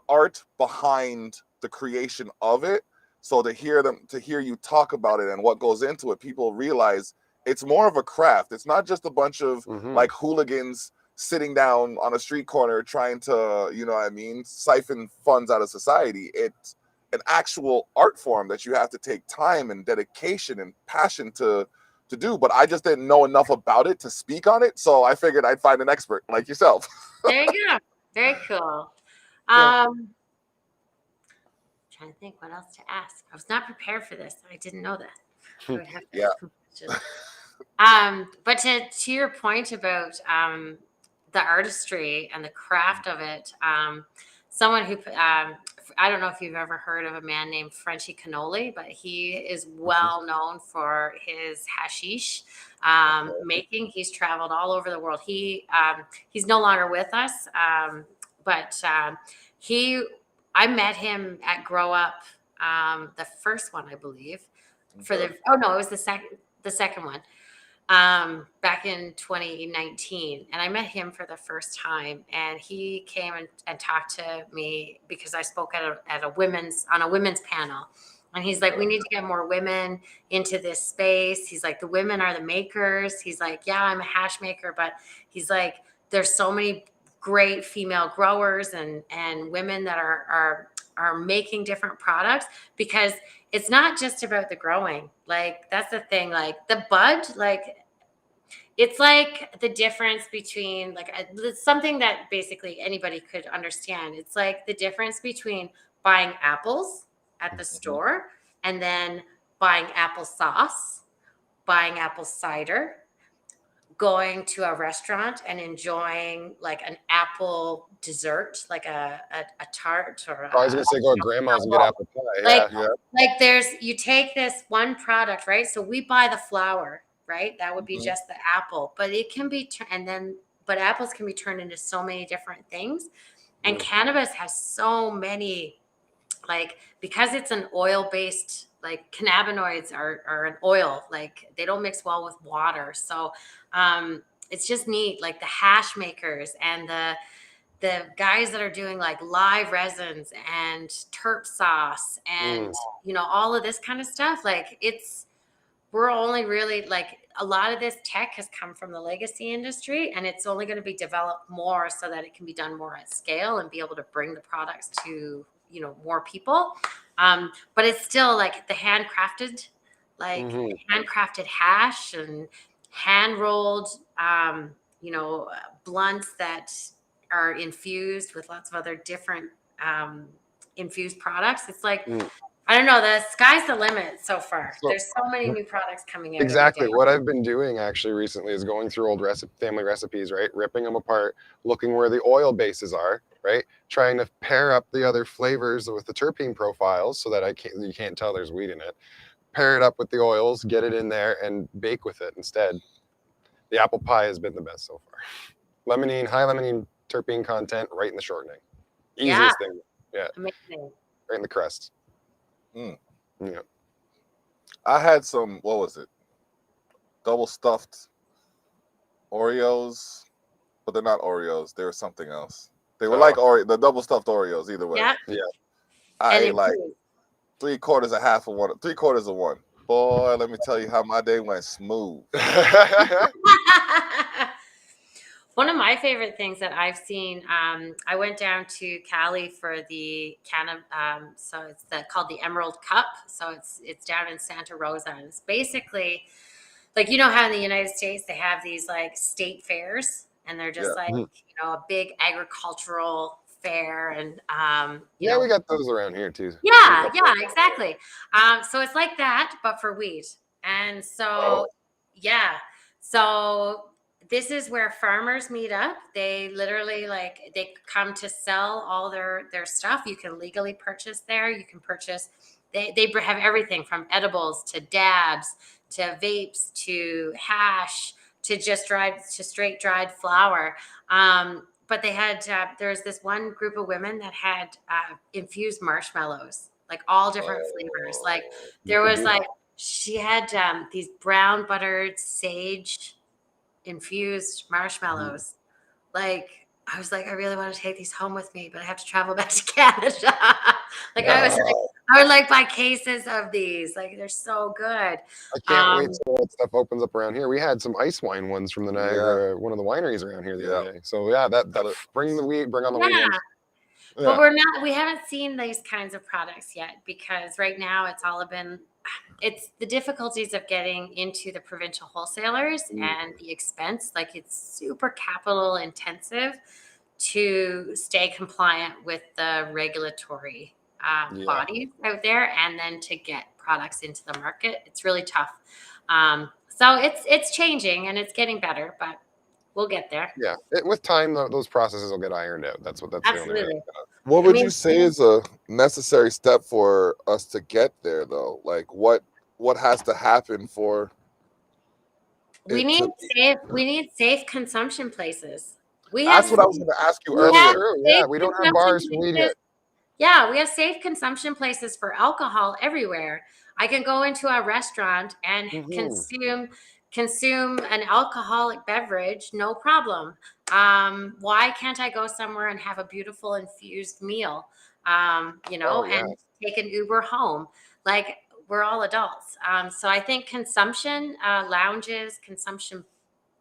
art behind the creation of it. So to hear you talk about it and what goes into it, people realize it's more of a craft. It's not just a bunch of Hmm. like hooligans sitting down on a street corner trying to, siphon funds out of society. It's an actual art form that you have to take time and dedication and passion to do, but I just didn't know enough about it to speak on it. So I figured I'd find an expert like yourself. There you go. Very cool. Yeah. Trying to think what else to ask. I was not prepared for this. I didn't know that. I would have to Yeah. ask some questions. But to your point about the artistry and the craft of it, someone who I don't know if you've ever heard of a man named Frenchy Cannoli, but he is well known for his hashish making. He's traveled all over the world. He's no longer with us, but he I met him at Grow Up, the first one I believe. It was the second one, back in 2019, and I met him for the first time, and he came and talked to me because I spoke at a women's panel, and he's like, we need to get more women into this space. He's like, the women are the makers. He's like, yeah, I'm a hash maker, but he's like, there's so many great female growers and women that are making different products, because it's not just about the growing. Like that's the thing. Like the bud, like it's like the difference between it's something that basically anybody could understand. It's like the difference between buying apples at the store and then buying applesauce, buying apple cider, going to a restaurant and enjoying like an apple dessert, like a tart or I was gonna say go to grandma's and get apple pie. like Yeah. Yeah. you take this one product, right? So we buy the flower, right? That would be Mhm. just the apple, but it can be but apples can be turned into so many different things. And Mm. cannabis has so many, like, because it's an oil based, like cannabinoids are an oil, like they don't mix well with water. So it's just neat, like the hash makers and the guys that are doing like live resins and terp sauce and Mm. all of this kind of stuff. Like we're only really, like, a lot of this tech has come from the legacy industry, and it's only going to be developed more so that it can be done more at scale and be able to bring the products to more people. But it's still like the Mhm. handcrafted hash and hand rolled blunts that are infused with lots of other different infused products. It's like Mm. I don't know. The sky's the limit so far. So There's so many new products coming out every exactly day. what I've been doing actually recently is going through old family recipes, right? Ripping them apart, looking where the oil bases are, right? Trying to pair up the other flavors with the terpene profiles so that you can't tell there's weed in it. Pair it up with the oils, get it in there, and bake with it instead. The apple pie has been the best so far. Limonene, high limonene terpene content, right in the shortening. Yeah, Easiest thing. Yeah, amazing. right in the crust. Mm. Yeah. I had some, what was it? Double stuffed Oreos, but they're not Oreos. They were something else. They were like the double stuffed Oreos, either way. Yeah, Yeah. I and ate like 3/4 of half of one, 3/4 of one. Boy, let me tell you how my day went smooth. one of my favorite things that I've seen, I went down to Cali for the so it's called the Emerald Cup. So it's down in Santa Rosa, and it's basically like, you know how in the United States they have these like state fairs, and they're just Yeah. like, a big agricultural fair, and Yeah, we got those around here too. yeah, exactly. So it's like that, but for wheat. And so, yeah. So this is where farmers meet up. They literally they come to sell all their stuff. You can legally purchase there. You can purchase. They have everything from edibles to dabs to vapes to hash to just straight dried flour. But they had there's this one group of women that had infused marshmallows, like all different flavors. Like there was like she had these brown buttered sage infused marshmallows. Like I was like, I really want to take these home with me, but I have to travel back to Canada. I would like buy cases of these. Like they're so good. I can't wait till that stuff opens up around here. We had some ice wine ones from the Niagara, one of the wineries around here the other day. So yeah, that bring on the weed ones. But we haven't seen these kinds of products yet, because right now it's the difficulties of getting into the provincial wholesalers and the expense. Like it's super capital intensive to stay compliant with the regulatory bodies out there, and then to get products into the market. It's really tough. So it's changing and it's getting better, but we'll get there. Yeah, with time, those processes will get ironed out. That's the only way. What would you say is a necessary step for us to get there, though? Like, what has to happen for? We need safe consumption places. That's what I was going to ask you earlier. earlier. Yeah, we don't have bars for weed yet. Yeah, we have safe consumption places for alcohol everywhere. I can go into a restaurant and consume an alcoholic beverage, no problem. Why can't I go somewhere and have a beautiful infused meal? And take an Uber home? Like we're all adults. So I think consumption lounges, consumption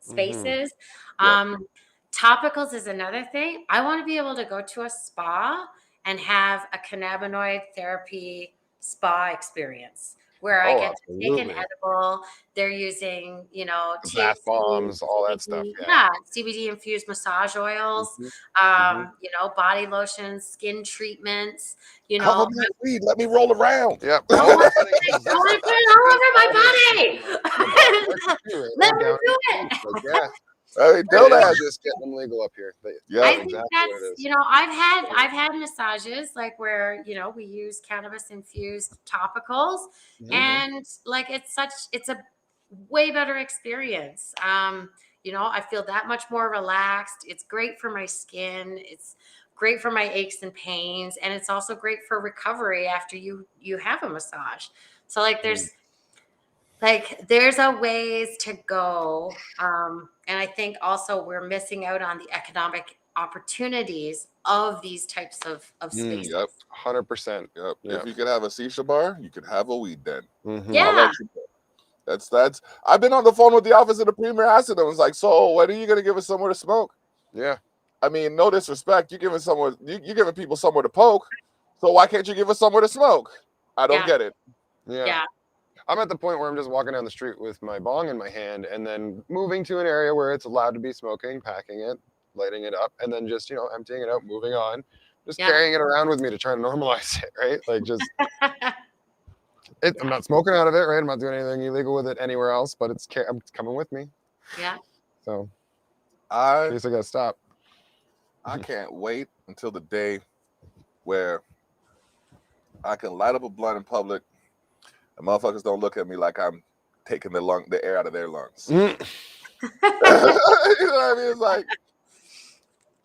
spaces. Topicals is another thing. I want to be able to go to a spa and have a cannabinoid therapy spa experience where I get to take an edible. They're using, bath bombs, all that stuff. Yeah, CBD infused massage oils, body lotions, skin treatments. Cover me with weed. Let me roll around. Yep. I want to put it all over my body. Let me do it. Yeah. Just getting them legal up here. I think that's I've had massages like where we use cannabis infused topicals, and like it's a way better experience. I feel that much more relaxed. It's great for my skin. It's great for my aches and pains, and it's also great for recovery after you have a massage. So like there's a ways to go. And I think also we're missing out on the economic opportunities of these types of spaces. Yep. 100%. Yep. If you could have a shisha bar, you could have a weed den. Yeah. That's I've been on the phone with the office of the premier. Asked them, was like, so when are you going to give us somewhere to smoke? Yeah. I mean, no disrespect. You're giving people somewhere to poke. So why can't you give us somewhere to smoke? I don't get it. Yeah. I'm at the point where I'm just walking down the street with my bong in my hand and then moving to an area where it's allowed to be smoking, packing it, lighting it up, and then just, emptying it out, moving on, just carrying it around with me to try to normalize it, right? Like just I'm not smoking out of it, right? I'm not doing anything illegal with it anywhere else, but it's coming with me. Yeah. So I I guess I gotta stop. I can't wait until the day where I can light up a blunt in public and motherfuckers don't look at me like I'm taking the air out of their lungs. Mm. You know what I mean?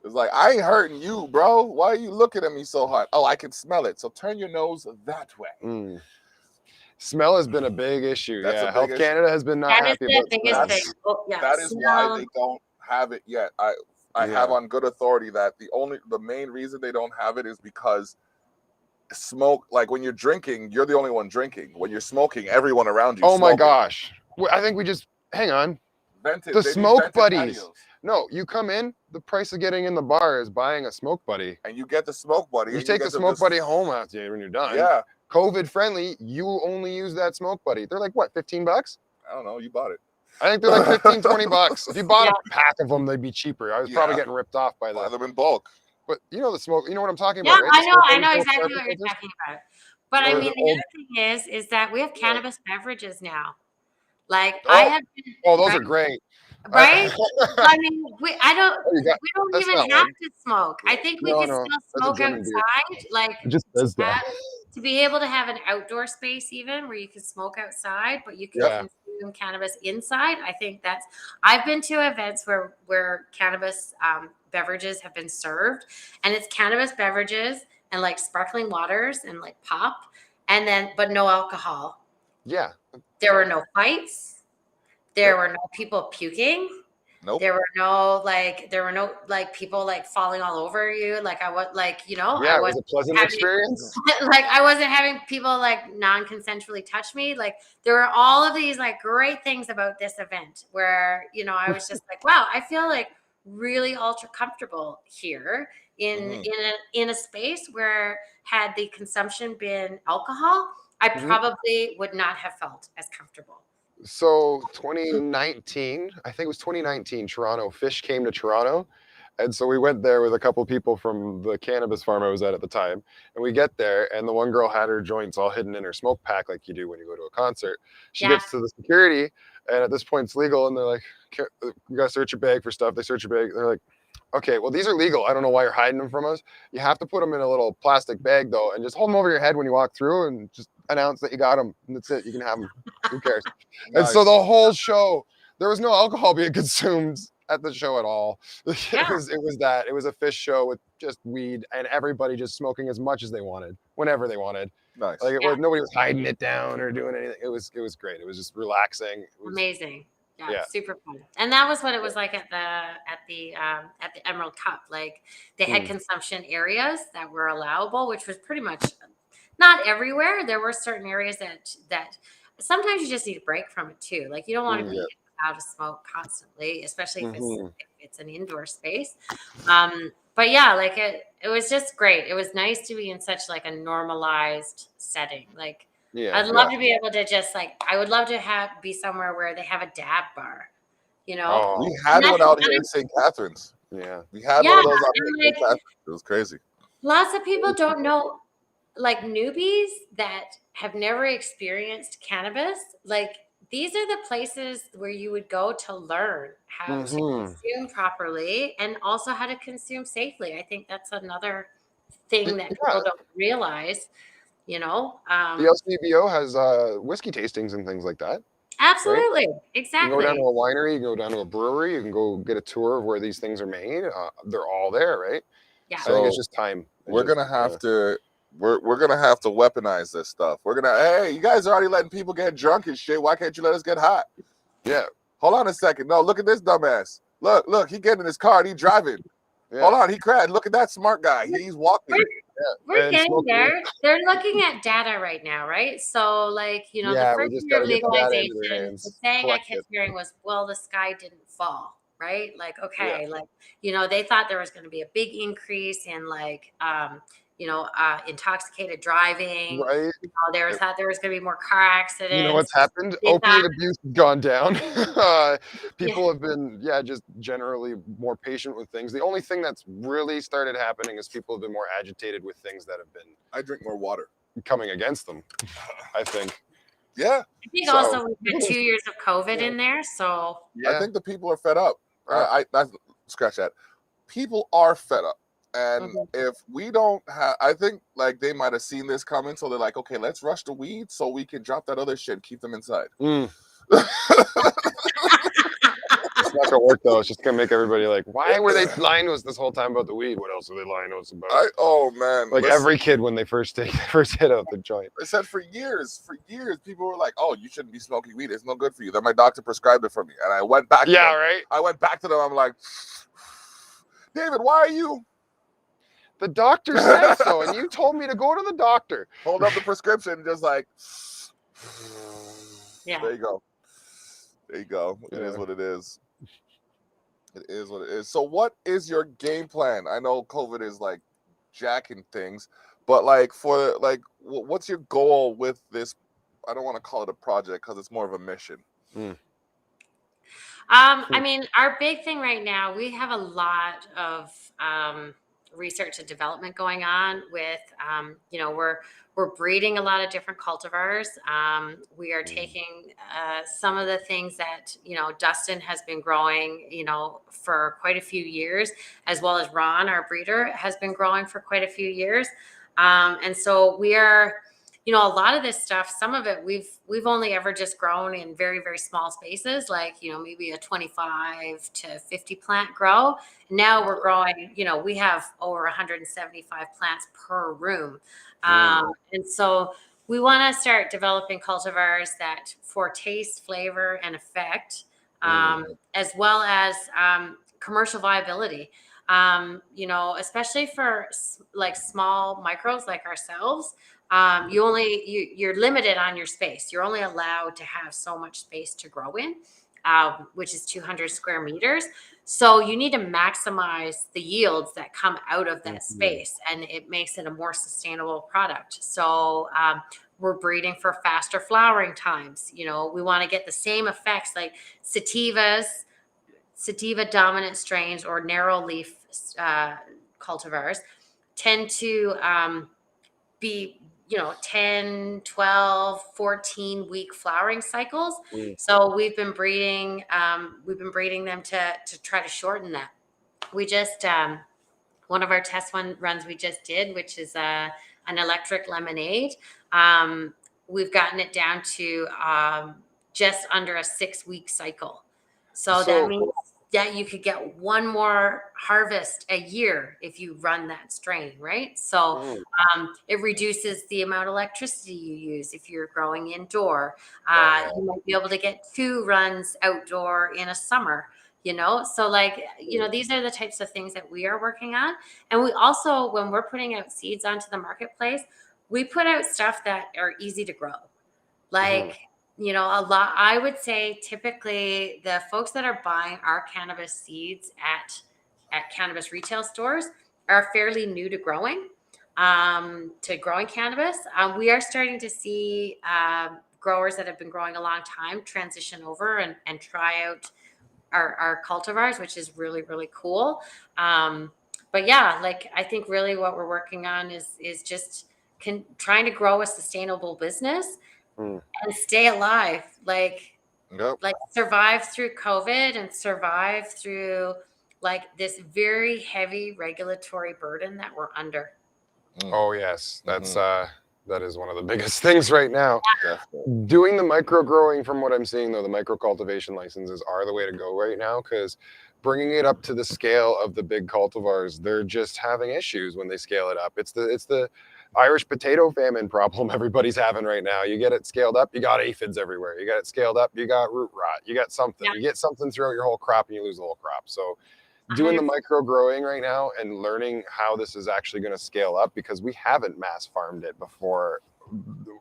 It's like I ain't hurting you, bro. Why are you looking at me so hard? Oh, I can smell it. So turn your nose that way. Mm. Smell has been a big issue. That's a Yeah, big Health issue. Canada has been not That is happy the about biggest thing. smells. Oh, yeah. That is why Smell. they don't have it yet. I have Yeah. on good authority that the main reason they don't have it is because smoke, like when you're drinking, you're the only one drinking. When you're smoking, everyone around you Oh my smoking. gosh. I think we just hang on. Vented, The they need smoke vented buddies. patios. No, you come in. The price of getting in the bar is buying a smoke buddy. And you get the smoke buddy. You and take get the to smoke just, buddy home after when you're done. Yeah. COVID friendly. You only use that smoke buddy. They're like what, $15? I don't know. You bought it. I think they're like 15, $20. If you bought Yeah. a pack of them, they'd be cheaper. I was probably getting ripped off by Buy that. them in bulk. But you know the smoke. You know what I'm talking Yeah, about, right? The I smoke know buddies, exactly what you're filters? talking about. But I Or mean, the the old. other thing is that we have cannabis beverages now. Like I Oh, have been, oh, those right? are great. Right? I mean, we don't That's even not have one. to smoke. I think we No, could no, still that's a smoke German beer. outside, like It just says to that. have, to be able to have an outdoor space even where you can smoke outside, but you can Yeah. consume cannabis inside. I think I've been to events where cannabis beverages have been served, and it's cannabis beverages and like sparkling waters and like pop, and then but no alcohol. Yeah. There were no fights. There were no people puking. Nope. There were no people like falling all over you. Like I was like, Yeah, I it was was a pleasant having experience. like I wasn't having people like non-consensually touch me. Like there were all of these like great things about this event where, I was just like, wow, I feel like really ultra comfortable here in a space where had the consumption been alcohol, I probably would not have felt as comfortable. So 2019, I think it was 2019, Toronto, Fish came to Toronto. And so we went there with a couple people from the cannabis farm I was at the time. And we get there, and the one girl had her joints all hidden in her smoke pack like you do when you go to a concert. She Yeah. gets to the security, and at this point it's legal, and they're like, "We gotta search your bag for stuff." They search your bag. They're like, "Okay, well, these are legal. I don't know why you're hiding them from us. You have to put them in a little plastic bag, though, and just hold them over your head when you walk through and just announce that you got them. And that's it. You can have them. Who cares?" And so the whole show, there was no alcohol being consumed at the show at all. Yeah. It was a Fish show with just weed and everybody just smoking as much as they wanted, whenever they wanted. Nice. Like nobody was hiding it down or doing anything. It was great. It was just relaxing. It was, Amazing. Yeah, Yeah. super fun. And that was what it was like at the Emerald Cup. Like they had consumption areas that were allowable, which was pretty much not everywhere. There were certain areas that sometimes you just need a break from it too. Like you don't want to be out of smoke constantly, especially if it's an indoor space. But yeah, like it was just great. It was nice to be in such like a normalized setting. Like I'd love to be able to just like, I would love to be somewhere where they have a dab bar, Oh, We had one out here in St. Catharines. yeah. We had one of those out here in St. Catharines. It was crazy. Lots of people don't know, like newbies that have never experienced cannabis. Like these are the places where you would go to learn how to consume properly and also how to consume safely. I think that's another thing that people don't realize. The LCBO has whiskey tastings and things like that. Absolutely. Right? Exactly. You can go down to a winery, you can go down to a brewery, you can go get a tour of where these things are made. They're all there, right? Yeah. So I think it's just time. We're gonna have to weaponize this stuff. Hey, you guys are already letting people get drunk and shit. Why can't you let us get hot? Yeah. Hold on a second. No, look at this dumbass. Look, he getting in his car and he driving. Yeah. Hold on, he crashed. Look at that smart guy. He's walking. We're getting there. They're looking at data right now, right? So, like, the first year of legalization, the saying I kept hearing was, well, the sky didn't fall, right? Like, okay, like, they thought there was going to be a big increase in like, intoxicated driving. Right. They thought there was going to be more car accidents. You know what's happened? Opiate abuse has gone down. People have been, just generally more patient with things. The only thing that's really started happening is people have been more agitated with things that have been. I drink more water. coming against them, I think. Yeah. I think So also we've had 2 years of COVID in there, so I Yeah. think the people are fed up. I scratch that. People are fed up. And mhm. if we don't have, I think like they might have seen this coming, so they're like, okay, let's rush the weed so we can drop that other shit and keep them inside. It's not gonna work though. It's just gonna make everybody like, why were they lying to us this whole time about the weed? What else are they lying to us about? Oh man, Like listen, every kid when they first hit out the joint. I said for years, people were like, "Oh, you shouldn't be smoking weed. It's no good for you." Then my doctor prescribed it for me, and I went back. To Yeah, them. right. I went back to them. I'm like, David, why are you? The doctor said so, and you told me to go to the doctor. Hold up the prescription, just like, yeah. there you go. There you go. It Yeah. is what it is. It is what it is. So, what is your game plan? I know COVID is like jacking things, but like for like, what's your goal with this? I don't want to call it a project because it's more of a mission. I mean, our big thing right now, we have a lot of research and development going on with, we're breeding a lot of different cultivars. We are taking some of the things that, Dustin has been growing, for quite a few years, as well as Ron, our breeder, has been growing for quite a few years. And so we are, a lot of this stuff, some of it we've only ever just grown in very, very small spaces, like, maybe a 25 to 50 plant grow. Now we're growing, we have over 175 plants per room. And so we want to start developing cultivars that for taste, flavor, and effect, as well as commercial viability. Especially for like small micros like ourselves, you're limited on your space. You're only allowed to have so much space to grow in, which is 200 square meters. So you need to maximize the yields that come out of that space, and it makes it a more sustainable product. So we're breeding for faster flowering times. We want to get the same effects like sativa dominant strains or narrow leaf cultivars tend to be 10, 12, 14 week flowering cycles. So we've been breeding them to try to shorten that. We just one of our test runs we just did, which is an electric lemonade, we've gotten it down to just under a 6-week cycle. So that means that you could get one more harvest a year if you run that strain, right? So it reduces the amount of electricity you use if you're growing indoor. You might be able to get 2 runs outdoor in a summer. So like, these are the types of things that we are working on. And we also, when we're putting out seeds onto the marketplace, we put out stuff that are easy to grow. Like, a lot, I would say typically the folks that are buying our cannabis seeds at cannabis retail stores are fairly new to growing cannabis. We are starting to see growers that have been growing a long time transition over and try out our cultivars, which is really, really cool. But yeah, like I think really what we're working on is just trying to grow a sustainable business and stay alive, like survive through COVID and survive through like this very heavy regulatory burden that we're under. Oh yes, that is one of the biggest things right now. Definitely. Doing the micro growing, from what I'm seeing though, the micro cultivation licenses are the way to go right now, because bringing it up to the scale of the big cultivars, they're just having issues when they scale it up. It's the Irish potato famine problem everybody's having right now. You get it scaled up, you got aphids everywhere. You got it scaled up, you got root rot. You got something. Yeah. You get something throughout your whole crop, and you lose the whole crop. So doing the micro growing right now and learning how this is actually going to scale up, because we haven't mass farmed it before.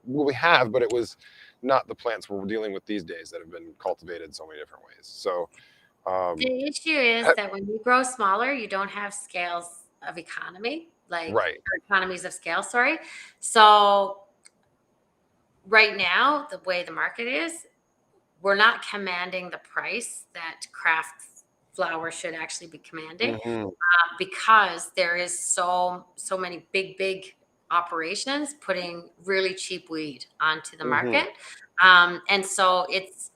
Well, we have, but it was not the plants we're dealing with these days that have been cultivated so many different ways. So the issue is that when you grow smaller, you don't have scales of economy, like or economies of scale, sorry. So right now, the way the market is, we're not commanding the price that craft flower should actually be commanding, because there is so many big operations putting really cheap weed onto the Mhm. market. And so it's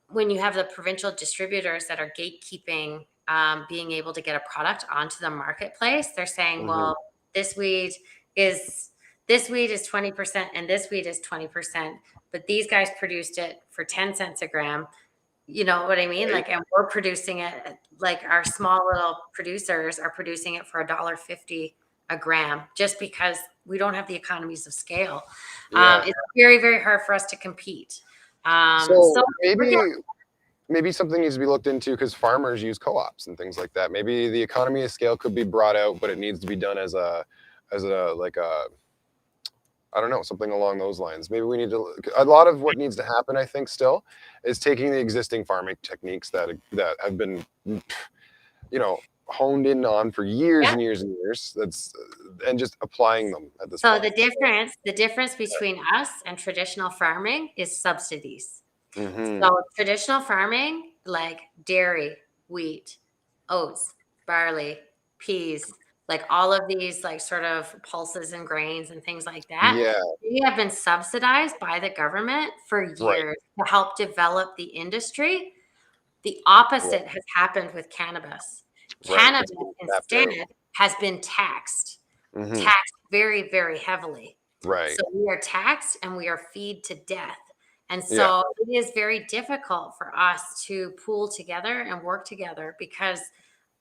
when you have the provincial distributors that are gatekeeping being able to get a product onto the marketplace, they're saying, Mhm. well, this weed is 20% and this weed is 20%, but these guys produced it for 10 cents a gram. You know what I mean? Right. Like, and we're producing it, like our small little producers are producing it for $1.50 a gram just because we don't have the economies of scale. Yeah. It's very, very hard for us to compete. So So we're getting, maybe something needs to be looked into because farmers use co-ops and things like that. Maybe the economy of scale could be brought out, but it needs to be done as a like a I don't know, something along those lines. Maybe we need to. A lot of what needs to happen, I think, still, is taking the existing farming techniques that have been, honed in on for years yeah. and years and years. And just applying them at this So point. the difference between us and traditional farming is subsidies. Mm-hmm. So traditional farming, like dairy, wheat, oats, barley, peas, like all of these like sort of pulses and grains and things like that, Yeah. we have been subsidized by the government for Right. years to help develop the industry. The Right. opposite has happened with cannabis. Right. Cannabis It's been tapped instead out. has been taxed Mm-hmm. very, very heavily. Right. So we are taxed and we are feed to death. And Yeah. so it is very difficult for us to pool together and work together because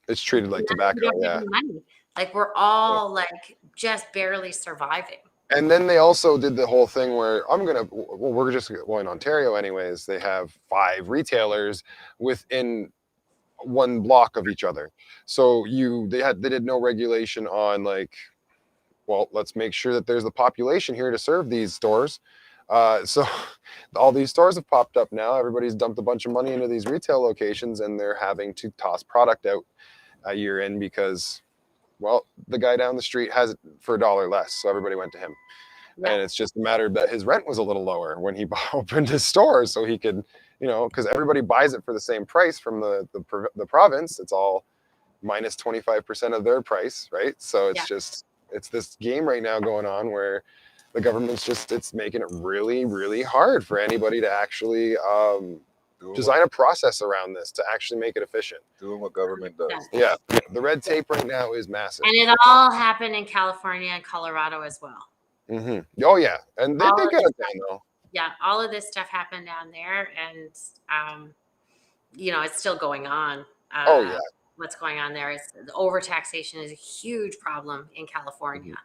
It's treated like we tobacco. don't have Yeah. any money. Like we're Yeah. all like just barely surviving. And then they also did the whole thing where we're just in Ontario anyways. They have 5 retailers within one block of each other. So they did no regulation on like, well, let's make sure that there's the population here to serve these stores. So all these stores have popped up now. Everybody's dumped a bunch of money into these retail locations and they're having to toss product out a year in because, well, the guy down the street has it for $1 less. So everybody went to him. Yeah. And it's just a matter that his rent was a little lower when he opened his store, so he could, because everybody buys it for the same price from the province. It's all minus 25% of their price, right? So Yeah. it's this game right now going on where the government's it's making it really, really hard for anybody to actually design a process around this to actually make it efficient. Doing what government does. Yeah, the red tape right now is massive. And it all happened in California and Colorado as well. Mm-hmm. Oh yeah, and they All did of get this it done though. Yeah, all of this stuff happened down there, and it's still going on. Oh yeah. What's going on there is the overtaxation is a huge problem in California.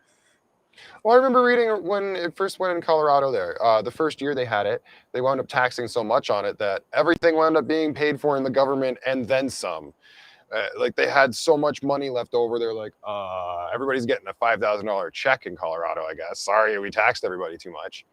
Well, I remember reading when it first went in Colorado there. The first year they had it, they wound up taxing so much on it that everything wound up being paid for in the government and then some. Like they had so much money left over. They're like, everybody's getting a $5,000 check in Colorado, I guess. Sorry, we taxed everybody too much.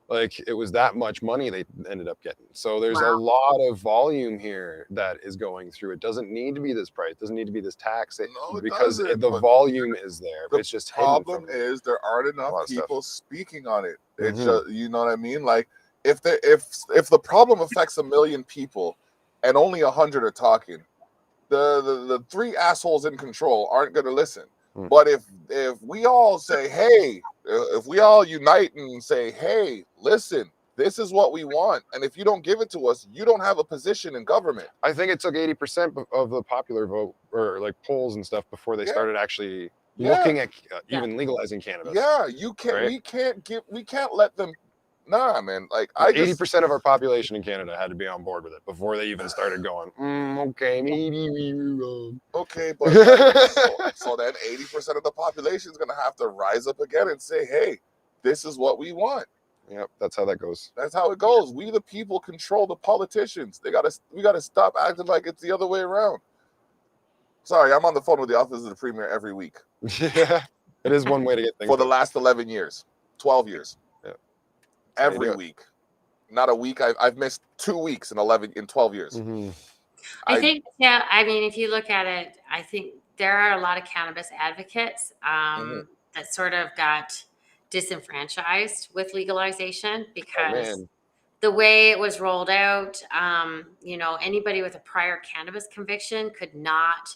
Like it was that much money they ended up getting. So there's a Wow. lot of volume here that is going through. It doesn't need to be this price. It doesn't need to be this tax. No, it because doesn't, the but volume is there. The It's just hidden problem from is there aren't a lot enough of stuff. people speaking on it. It's Mhm. just, you know what I mean? Like if the problem affects 1 million people and only 100 are talking, the 3 assholes in control aren't going to listen. Mm. But if we all say, hey, if we all unite and say, hey, listen, this is what we want, and if you don't give it to us, you don't have a position in government. I think it took 80% of the popular vote or like polls and stuff before they Yeah. started actually Yeah. looking at even legalizing cannabis. Yeah, you can't. Right? We can't let them. Nah, man. Like 80% of our population in Canada had to be on board with it before they even started going. Okay, maybe we were wrong. Okay, but like, so then 80% of the population is gonna have to rise up again and say, hey, this is what we want. Yep, that's how that goes. That's how it goes. We the people control the politicians. We gotta stop acting like it's the other way around. Sorry, I'm on the phone with the office of the premier every week. Yeah, it is one way to get things for the done. last 11 years, 12 years. Yeah. Every week. Not a week. I've missed 2 weeks in 12 years. Mm-hmm. I think, yeah, I mean, if you look at it, I think there are a lot of cannabis advocates that sort of got disenfranchised with legalization because the way it was rolled out, anybody with a prior cannabis conviction could not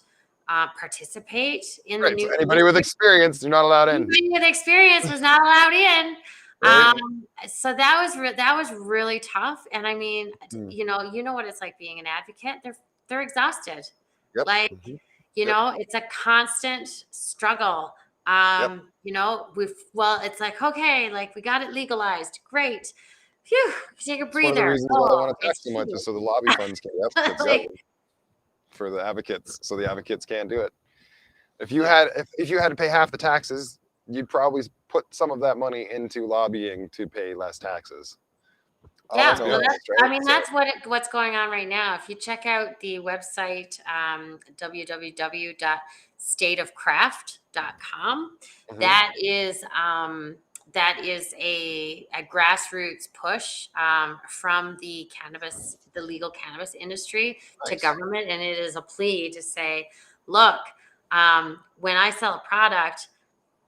participate in the Right. So new anybody with experience, you're not allowed in. Anybody with experience was not allowed in. Right. So that was really tough. And I mean, Hmm. you know what it's like being an advocate. They're exhausted. Yep. Like, Mhm. it's a constant struggle. Yep. It's like, okay, like we got it legalized. Great. Phew, take a It's one of the breather. reasons why they want to tax It's so much true. is so the lobby funds can. Yep, exactly. Like, For the advocates, so the advocates can't do it. If you had to pay half the taxes, you'd probably put some of that money into lobbying to pay less taxes. All I yeah, know well, is that's So, what's going on right now. If you check out the website, www.stateofcraft.com, mhm. that is a grassroots push from the legal cannabis industry to Nice. government, and it is a plea to say, look, when I sell a product,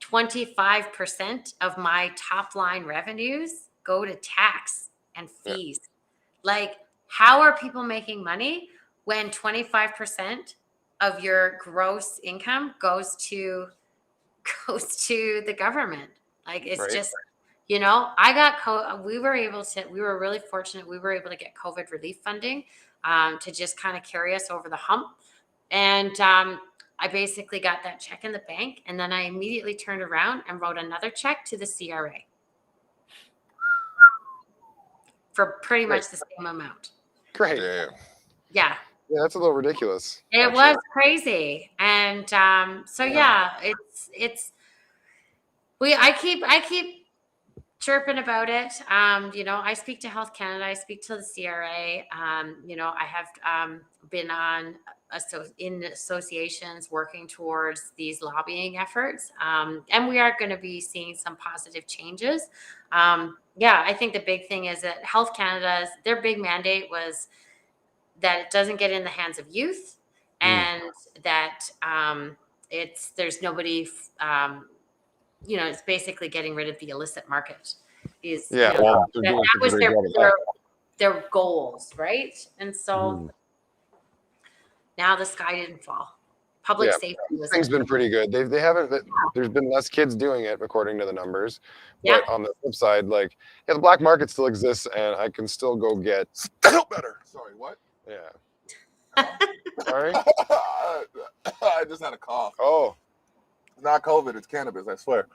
25% of my top line revenues go to tax and Yeah. fees. Like, how are people making money when 25% of your gross income goes to the government? Like, it's Right. just, we were really fortunate. We were able to get COVID relief funding to just kind of carry us over the hump. And I basically got that check in the bank, and then I immediately turned around and wrote another check to the CRA for pretty Great. much the same amount. Great. damn. Yeah, Yeah, that's a little ridiculous. it Actually. was crazy. And so Yeah. it's I keep chirping about it. I speak to Health Canada, I speak to the CRA. I have been in associations working towards these lobbying efforts, and we are going to be seeing some positive changes. I think the big thing is that Health Canada's their big mandate was that it doesn't get in the hands of youth, and that there's nobody. It's basically getting rid of the illicit market. Yeah. Well, they're That doing such a was great their job of their that. their goals, right? And so Mhm. now the sky didn't fall. Public Yeah. safety was Thing's been pretty good. They haven't. There's been less kids doing it according to the numbers. Yeah. But on the flip side, like, yeah, the black market still exists, and I can still go get. Still better. Sorry, what? Yeah. Sorry. I just had a cough. Oh. It's not COVID, it's cannabis, I swear.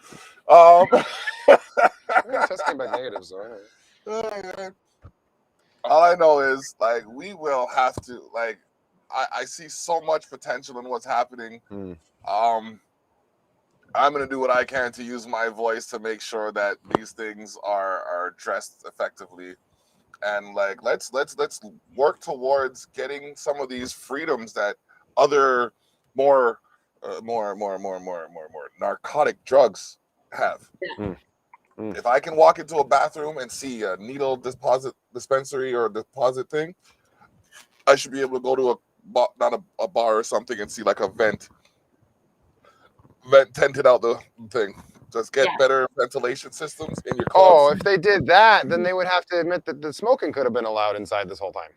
Yeah, test came back negative, so. All I know is, like, we will have to, like, I see so much potential in what's happening. Hmm. I'm going to do what I can to use my voice to make sure that these things are addressed effectively. And, like, let's work towards getting some of these freedoms that other more narcotic drugs have. Mm. Mm. If I can walk into a bathroom and see a needle deposit dispensary or a deposit thing, I should be able to go to not a bar or something and see like a vent tented out the thing. Just get better ventilation systems in your clubs. Oh, if they did that, then they would have to admit that the smoking could have been allowed inside this whole time.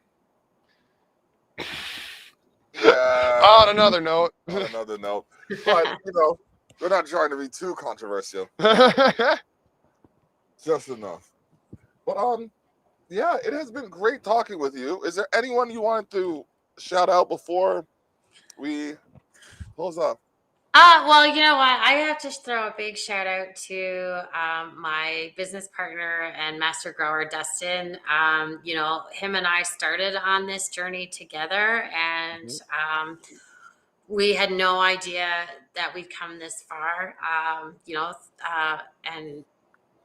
Yeah. On another note. On another note, but we're not trying to be too controversial. Just enough. But yeah, it has been great talking with you. Is there anyone you wanted to shout out before we close up? Well, you know what? I have to throw a big shout out to my business partner and master grower, Dustin. Him and I started on this journey together, and we had no idea that we'd come this far. And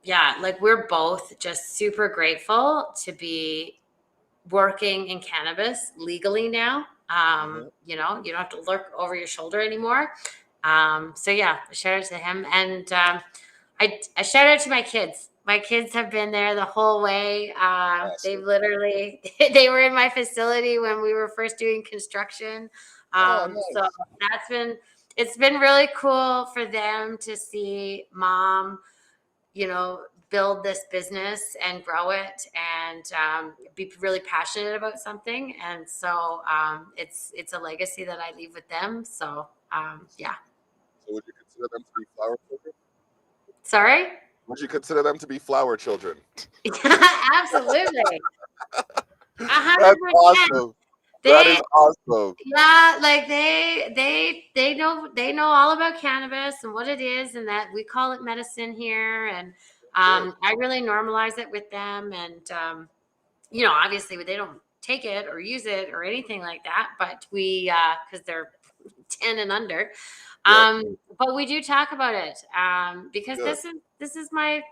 yeah, like, we're both just super grateful to be working in cannabis legally now. You don't have to look over your shoulder anymore. So yeah, shout out to him. And I shout out to my kids. My kids have been there the whole way. They've literally, they were in my facility when we were first doing construction. Nice. So it's been really cool for them to see mom, build this business and grow it, and be really passionate about something. And so it's a legacy that I leave with them. So Yeah. So would you consider them to be flower children? Sorry. Would you consider them to be flower children? Absolutely. A hundred That's percent. awesome. That is They, awesome. yeah, like they know all about cannabis and what it is, and that we call it medicine here. And Good. I really normalize it with them. And you know, obviously they don't take it or use it or anything like that, but we because they're 10 and under. Yep. But we do talk about it because Good. this is my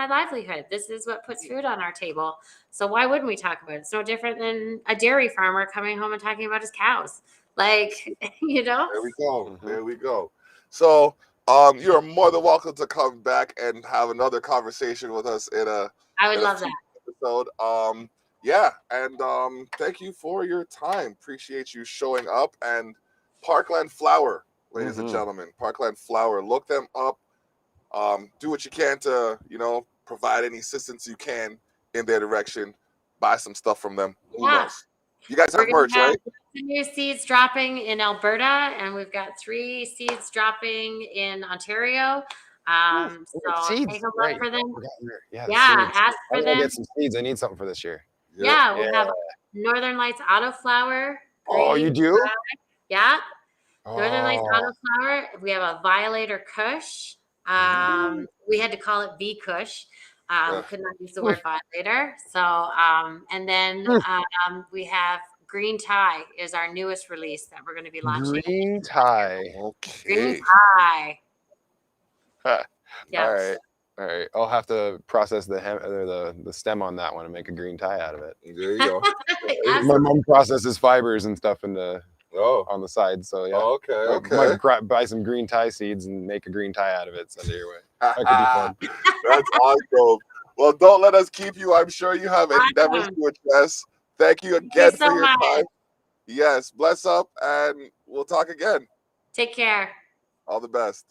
livelihood. This is what puts food on our table. So why wouldn't we talk about it? It's no different than a dairy farmer coming home and talking about his cows. Like, you know? There we go. Mhm. There we go. So you're more than welcome to come back and have another conversation with us I would in a love future that. episode. Yeah, and thank you for your time. Appreciate you showing up. And Parkland Flower, ladies and Mhm. gentlemen, Parkland Flower. Look them up. Do what you can to, provide any assistance you can in their direction. Buy some stuff from them. Who Yeah. knows? You guys We're have gonna merch, have right? the new seeds dropping in Alberta, and we've got 3 seeds dropping in Ontario. Oh, So take seeds. a look Right. for them. Yeah, Yeah, seeds. ask I for gotta them. get some seeds. I need something for this year. Yep. Yeah, we Yeah. have Northern Lights Autoflower, Oh, you green. do? Yeah, Northern Lights Oh. Autoflower. We have a Violator Kush. We had to call it V Kush. Ugh. Could not use the word violator. So, and then we have Green Tie is our newest release that we're going to be launching. Green tie. Green Okay. Tie. Huh. All Yeah. right. All right. I'll have to process the hem or the stem on that one and make a green tie out of it. There you go. My Absolutely. mom processes fibers and stuff into Oh. on the side, so yeah. Okay. Might Okay. buy some green tie seeds and make a green tie out of it. Send it your way. That could be fun. That's awesome. Well, don't let us keep you. I'm sure you have endeavors Awesome. to address. Thank you Thank you again for so your much. time. Yes. Bless up, and we'll talk again. Take care. All the best.